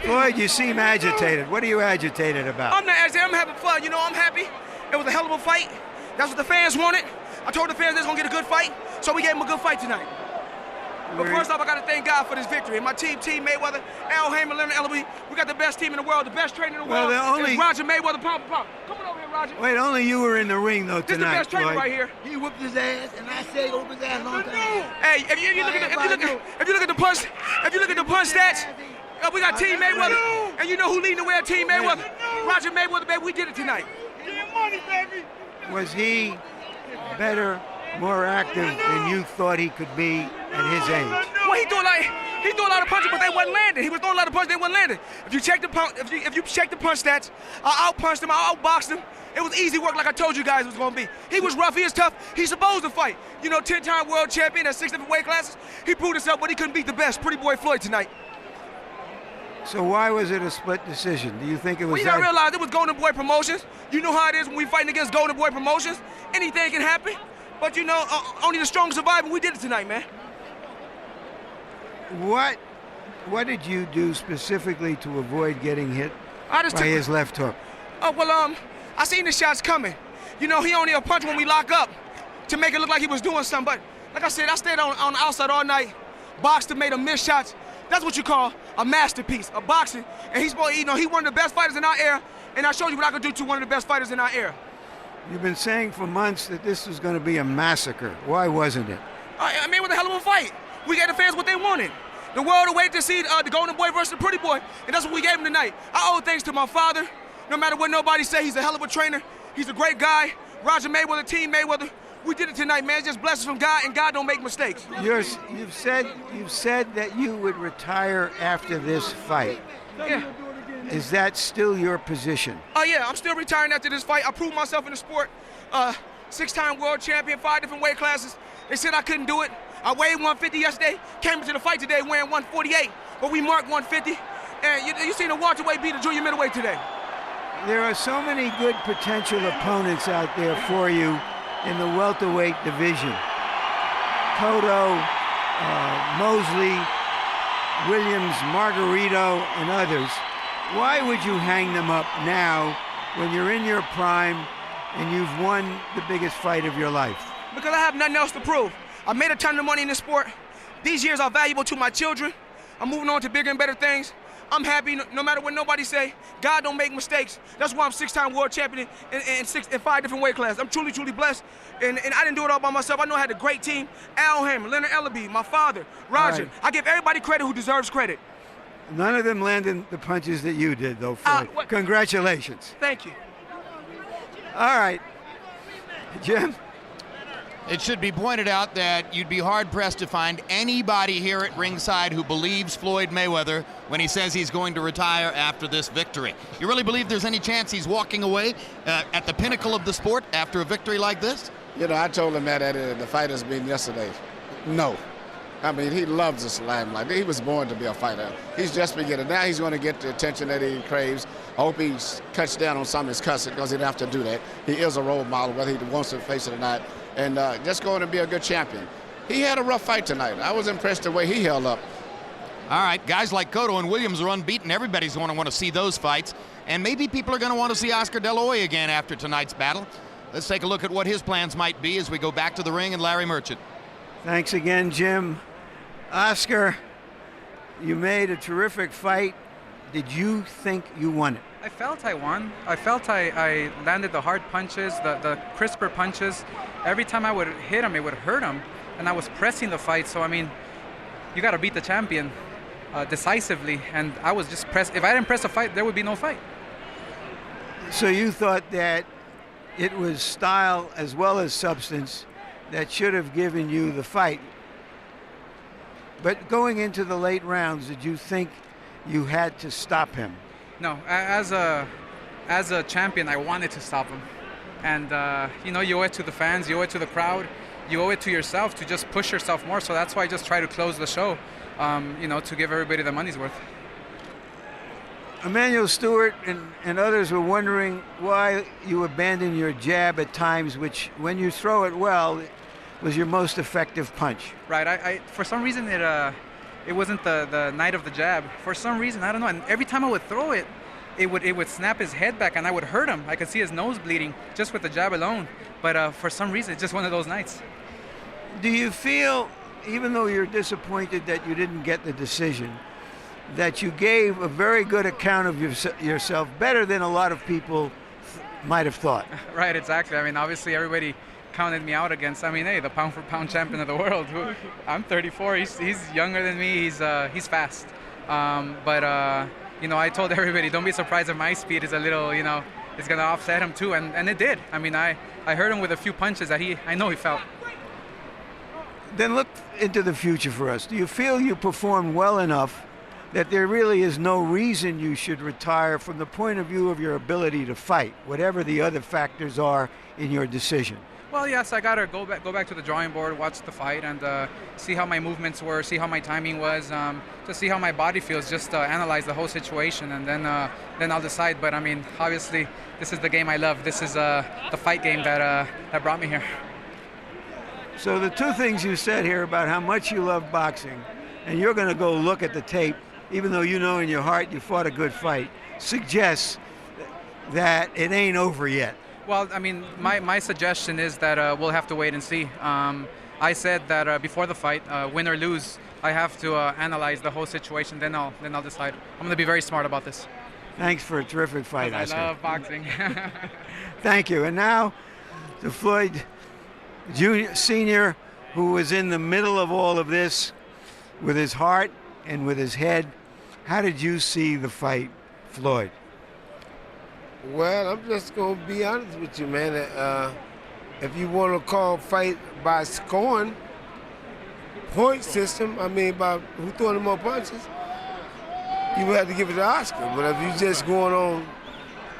Floyd, you seem agitated. What are you agitated about? I'm not agitated. I'm having fun. You know, I'm happy. It was a hell of a fight. That's what the fans wanted. I told the fans they was going to get a good fight, so we gave them a good fight tonight. But first off, I got to thank God for this victory. And my team Mayweather, Al Hamer, Leonard Ellerby, we got the best team in the world, the best trainer in the world. It's Roger Mayweather, pump. Come on over here, Roger. Wait, only you were in the ring, though, tonight, This is the best trainer Floyd. right here. He whooped his ass, and I said whoop his ass long time. Hey, if you look at the punch stats, we got Team Mayweather, and you know who leading the way at Team Mayweather? Roger Mayweather, baby. We did it tonight. Get money, baby. Was he better, more active than you thought he could be at his age? Well, he threw a lot of punches, but they wasn't landing. He was throwing a lot of punches, they wasn't landing. If you check the punch stats, I outpunched him, I outboxed him. It was easy work, like I told you guys it was gonna be. He was rough, he was tough. He's supposed to fight. You know, 10-time world champion at 6 different weight classes. He proved himself, but he couldn't beat the best, Pretty Boy Floyd tonight. So why was it a split decision? Do you think it was Well, you gotta realize it was Golden Boy Promotions. You know how it is when we fighting against Golden Boy Promotions. Anything can happen. But you know, only the strong survive, and we did it tonight, man. What did you do specifically to avoid getting hit by his left hook? Oh, well, I seen the shots coming. You know, he only a punch when we lock up to make it look like he was doing something. But like I said, I stayed on the outside all night, boxed and made him miss shots. That's what you call a masterpiece, a boxing. And he's, you know, he one of the best fighters in our era, and I showed you what I could do to one of the best fighters in our era. You've been saying for months that this was going to be a massacre. Why wasn't it? I mean, it was a hell of a fight. We gave the fans what they wanted. The world awaited to see the Golden Boy versus the Pretty Boy, and that's what we gave him tonight. I owe thanks to my father. No matter what nobody say, he's a hell of a trainer. He's a great guy. Roger Mayweather, Team Mayweather. We did it tonight, man. It's just blessings from God, and God don't make mistakes. You've said that you would retire after this fight. Yeah. Is that still your position? Oh, yeah, I'm still retiring after this fight. I proved myself in the sport. 6-time world champion, 5 different weight classes. They said I couldn't do it. I weighed 150 yesterday, came into the fight today weighing 148, but we marked 150. And you seen the welterweight beat the junior middleweight today. There are so many good potential opponents out there for you in the welterweight division. Cotto, Mosley, Williams, Margarito, and others. Why would you hang them up now when you're in your prime and you've won the biggest fight of your life? Because I have nothing else to prove. I made a ton of money in this sport. These years are valuable to my children. I'm moving on to bigger and better things. I'm happy no matter what nobody say. God don't make mistakes. That's why I'm 6-time world champion in 5 different weight classes. I'm truly, truly blessed. And I didn't do it all by myself. I know I had a great team. Al Hammond, Leonard Ellaby, my father, Roger. Right. I give everybody credit who deserves credit. None of them landed the punches that you did, though, Floyd. Congratulations. Thank you. All right. Jim? It should be pointed out that you'd be hard-pressed to find anybody here at ringside who believes Floyd Mayweather when he says he's going to retire after this victory. You really believe there's any chance he's walking away at the pinnacle of the sport after a victory like this? You know, I told him that at the fighters meeting yesterday. No. I mean, he loves this limelight. He was born to be a fighter. He's just beginning. Now he's going to get the attention that he craves. I hope he cuts down on some of his cussing because he didn't have to do that. He is a role model, whether he wants to face it or not. And just going to be a good champion. He had a rough fight tonight. I was impressed the way he held up. All right, guys like Cotto and Williams are unbeaten. Everybody's going to want to see those fights. And maybe people are going to want to see Oscar De La Hoya again after tonight's battle. Let's take a look at what his plans might be as we go back to the ring and Larry Merchant. Thanks again, Jim. Oscar, you made a terrific fight. Did you think you won it? I felt I won. I felt I landed the hard punches, the crisper punches. Every time I would hit him, it would hurt him. And I was pressing the fight. So, I mean, you got to beat the champion decisively. And I was just pressed. If I didn't press a fight, there would be no fight. So you thought that it was style as well as substance that should have given you the fight. But going into the late rounds, did you think you had to stop him? No, as a champion, I wanted to stop him. And, you know, you owe it to the fans, you owe it to the crowd, you owe it to yourself to just push yourself more. So that's why I just try to close the show, you know, to give everybody the money's worth. Emmanuel Stewart and others were wondering why you abandoned your jab at times, which, when you throw it well, was your most effective punch. Right. I for some reason, it wasn't the night of the jab. For some reason, I don't know. And every time I would throw it, it would snap his head back, and I would hurt him. I could see his nose bleeding just with the jab alone. But for some reason, it's just one of those nights. Do you feel, even though you're disappointed that you didn't get the decision, that you gave a very good account of yourself, better than a lot of people might have thought? Right, exactly. I mean, obviously, everybody counted me out against, I mean, hey, the pound-for-pound champion of the world. I'm 34. He's younger than me. He's fast. You know, I told everybody, don't be surprised if my speed is a little, you know, it's going to offset him too, and it did. I mean, I hurt him with a few punches that I know he felt. Then look into the future for us. Do you feel you performed well enough that there really is no reason you should retire from the point of view of your ability to fight, whatever the other factors are in your decision? Well, yes, I got to go back to the drawing board, watch the fight, and see how my movements were, see how my timing was, just see how my body feels, just analyze the whole situation, and then I'll decide. But, I mean, obviously, this is the game I love. This is the fight game that brought me here. So the two things you said here about how much you love boxing, and you're going to go look at the tape, even though you know in your heart you fought a good fight, suggests that it ain't over yet. Well, I mean, my suggestion is that we'll have to wait and see. I said that before the fight, win or lose, I have to analyze the whole situation. Then I'll decide. I'm going to be very smart about this. Thanks for a terrific fight, Oscar. I love boxing. Thank you. And now to Floyd Jr., Sr., who was in the middle of all of this with his heart and with his head. How did you see the fight, Floyd? Well, I'm just going to be honest with you, man. If you want to call fight by scoring, point system, I mean, by who throwing the more punches, you would have to give it to Oscar. But if you just going on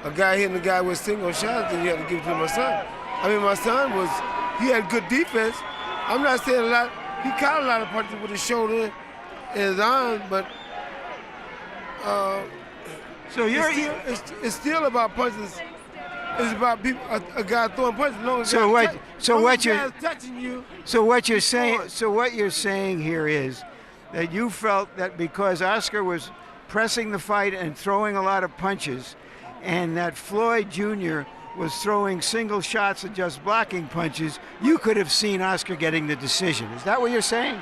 a guy hitting a guy with single shots, then you have to give it to my son. I mean, my son he had good defense. I'm not saying a lot. He caught a lot of punches with his shoulder and his arm, but so it's still about punches. It's about people, a guy throwing punches. So what you're saying here is that you felt that because Oscar was pressing the fight and throwing a lot of punches, and that Floyd Jr. was throwing single shots and just blocking punches, you could have seen Oscar getting the decision. Is that what you're saying?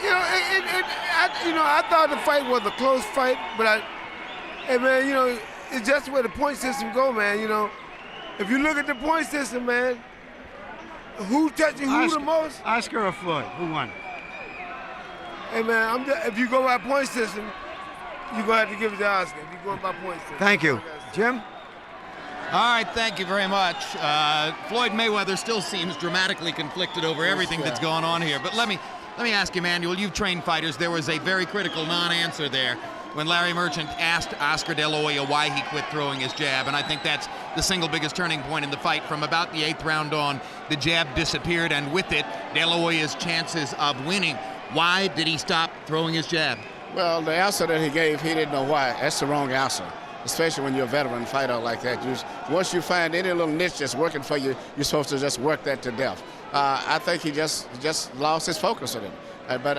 You know, I thought the fight was a close fight, but hey man, you know, it's just where the point system go, man. You know, if you look at the point system, man, who touching who the most? Oscar or Floyd? Who won? Hey man, if you go by point system, you're gonna have to give it to Oscar. If you go by point system. Thank you, Jim. All right, thank you very much. Floyd Mayweather still seems dramatically conflicted over everything that's going on here. But let me ask you, Manuel, you've trained fighters. There was a very critical non-answer there when Larry Merchant asked Oscar De La Hoya why he quit throwing his jab, and I think that's the single biggest turning point in the fight. From about the 8th round on, the jab disappeared, and with it, De La Hoya's chances of winning. Why did he stop throwing his jab? Well, the answer that he gave, he didn't know why. That's the wrong answer, especially when you're a veteran fighter like that. Once you find any little niche that's working for you, you're supposed to just work that to death. I think he just lost his focus on it. But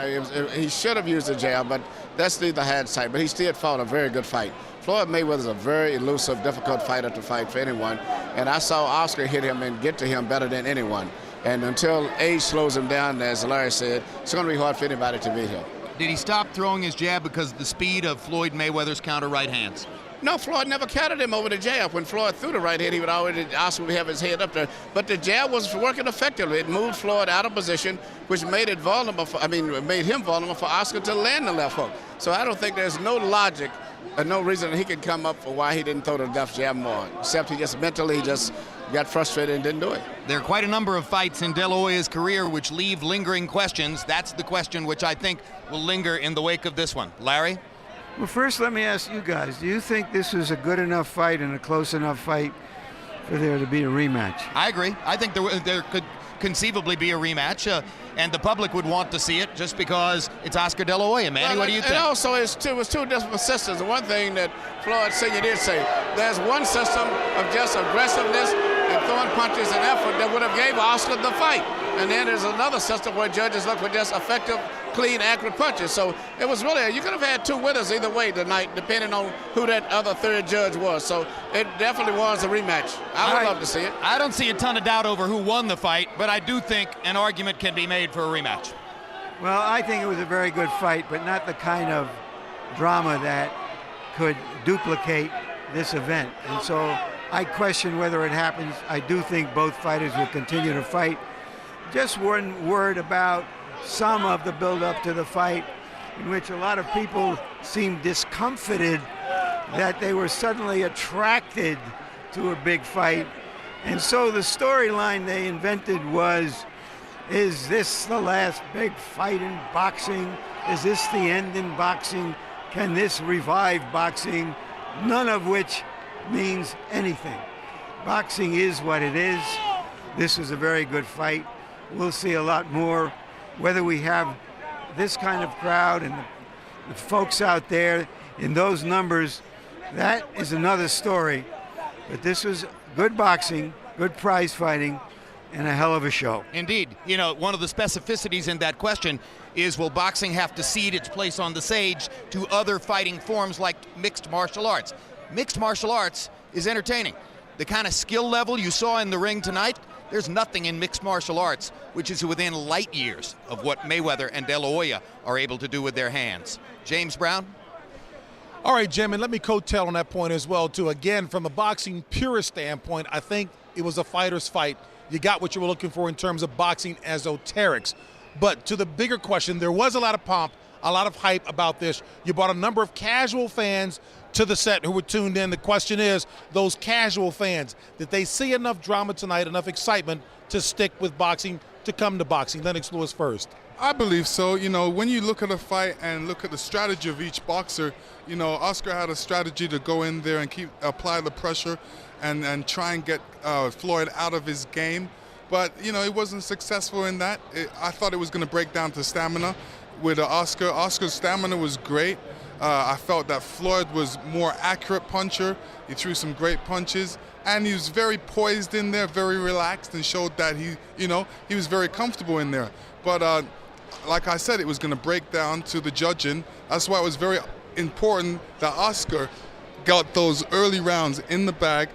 he should have used the jab, but that's neither hindsight. But he still fought a very good fight. Floyd Mayweather is a very elusive, difficult fighter to fight for anyone. And I saw Oscar hit him and get to him better than anyone. And until age slows him down, as Larry said, it's going to be hard for anybody to beat him. Did he stop throwing his jab because of the speed of Floyd Mayweather's counter right hands? No, Floyd never counted him over the jab. When Floyd threw the right hand, he would already Oscar would have his head up there. But the jab was working effectively. It moved Floyd out of position, which made it vulnerable. Made him vulnerable for Oscar to land the left hook. So I don't think there's no logic or no reason that he could come up for why he didn't throw the left jab more, except he just mentally got frustrated and didn't do it. There are quite a number of fights in De La Hoya's career which leave lingering questions. That's the question which I think will linger in the wake of this one. Larry? Well, first let me ask you guys, do you think this was a good enough fight and a close enough fight for there to be a rematch? I agree. I think there could conceivably be a rematch, and the public would want to see it just because it's Oscar De La Hoya. Manny, what do you think? And also, it was two different systems. The one thing that Floyd Sr. did say, there's one system of just aggressiveness and throwing punches and effort that would have gave Oscar the fight. And then there's another system where judges look for just effective, clean, accurate punches. So it was really, you could have had two winners either way tonight, depending on who that other third judge was. So it definitely was a rematch. I would love to see it. I don't see a ton of doubt over who won the fight, but I do think an argument can be made for a rematch. Well, I think it was a very good fight, but not the kind of drama that could duplicate this event. And so I question whether it happens. I do think both fighters will continue to fight. Just one word about some of the build-up to the fight, in which a lot of people seemed discomfited that they were suddenly attracted to a big fight. And so the storyline they invented was, is this the last big fight in boxing? Is this the end in boxing? Can this revive boxing? None of which means anything. Boxing is what it is. This was a very good fight. We'll see a lot more. Whether we have this kind of crowd and the folks out there in those numbers, that is another story. But this was good boxing, good prize fighting, and a hell of a show. Indeed. You know, one of the specificities in that question is, will boxing have to cede its place on the stage to other fighting forms like mixed martial arts? Mixed martial arts is entertaining. The kind of skill level you saw in the ring tonight, there's nothing in mixed martial arts which is within light years of what Mayweather and De La Hoya are able to do with their hands. James Brown? All right, Jim, and let me coattail on that point as well, too. Again, from a boxing purist standpoint, I think it was a fighter's fight. You got what you were looking for in terms of boxing esoterics. But to the bigger question, there was a lot of pomp, a lot of hype about this. You brought a number of casual fans to the set who were tuned in. The question is, those casual fans, did they see enough drama tonight, enough excitement to stick with boxing, to come to boxing? Lennox Lewis first. I believe so. You know, when you look at a fight and look at the strategy of each boxer, you know, Oscar had a strategy to go in there and apply the pressure and try and get Floyd out of his game. But, you know, he wasn't successful in that. I thought it was going to break down to stamina with Oscar. Oscar's stamina was great. I felt that Floyd was more accurate puncher. He threw some great punches, and he was very poised in there, very relaxed, and showed that he was very comfortable in there. But like I said, it was going to break down to the judging. That's why it was very important that Oscar got those early rounds in the bag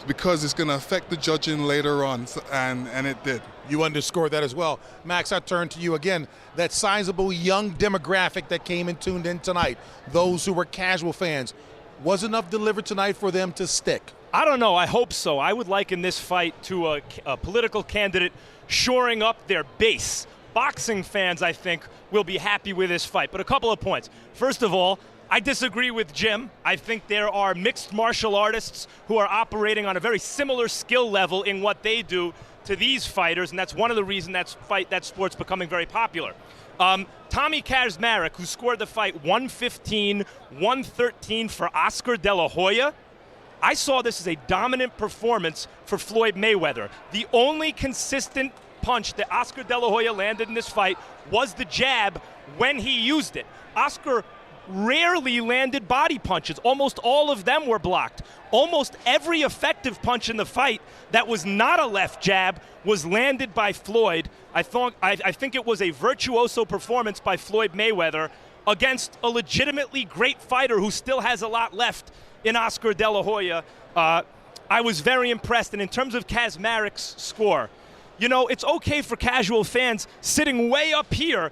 because it's going to affect the judging later on, and it did. You underscored that as well. Max, I turn to you again. That sizable young demographic that came and tuned in tonight, those who were casual fans, was enough delivered tonight for them to stick? I don't know. I hope so. I would liken this fight to a political candidate shoring up their base. Boxing fans, I think, will be happy with this fight. But a couple of points. First of all, I disagree with Jim. I think there are mixed martial artists who are operating on a very similar skill level in what they do to these fighters, and that's one of the reasons that sport's becoming very popular. Tommy Kazmarek, who scored the fight 115-113 for Oscar De La Hoya, I saw this as a dominant performance for Floyd Mayweather. The only consistent punch that Oscar De La Hoya landed in this fight was the jab when he used it. Oscar rarely landed body punches. Almost all of them were blocked. Almost every effective punch in the fight that was not a left jab was landed by Floyd. I think it was a virtuoso performance by Floyd Mayweather against a legitimately great fighter who still has a lot left in Oscar De La Hoya. I was very impressed. And in terms of Kazmarek's score, you know, it's okay for casual fans sitting way up here,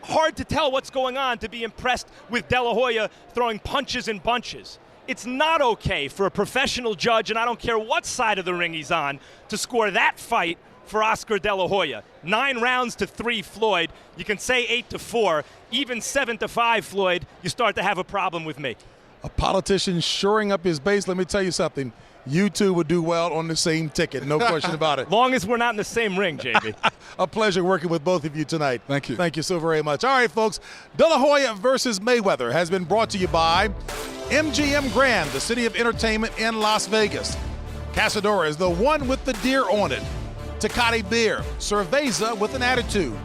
hard to tell what's going on, to be impressed with De La Hoya throwing punches and bunches. It's not okay for a professional judge, and I don't care what side of the ring he's on, to score that fight for Oscar De La Hoya. 9 rounds to 3 Floyd. You can say 8-4, even 7-5 Floyd, you start to have a problem with me. A politician shoring up his base, let me tell you something. You two would do well on the same ticket, no question about it. Long as we're not in the same ring, JB. A pleasure working with both of you tonight. Thank you. Thank you so very much. All right, folks, De La Hoya versus Mayweather has been brought to you by MGM Grand, the city of entertainment in Las Vegas. Casadora is the one with the deer on it. Tecate Beer, Cerveza with an attitude.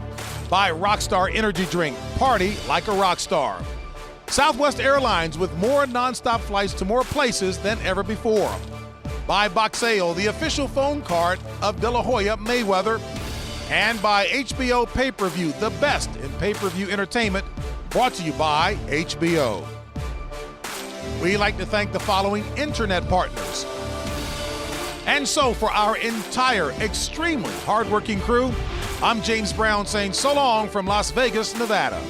By Rockstar Energy Drink, party like a rock star. Southwest Airlines with more nonstop flights to more places than ever before. By Boxeo, the official phone card of De La Hoya Mayweather. And by HBO Pay-Per-View, the best in pay-per-view entertainment, brought to you by HBO. We'd like to thank the following internet partners. And so for our entire extremely hardworking crew, I'm James Brown saying so long from Las Vegas, Nevada.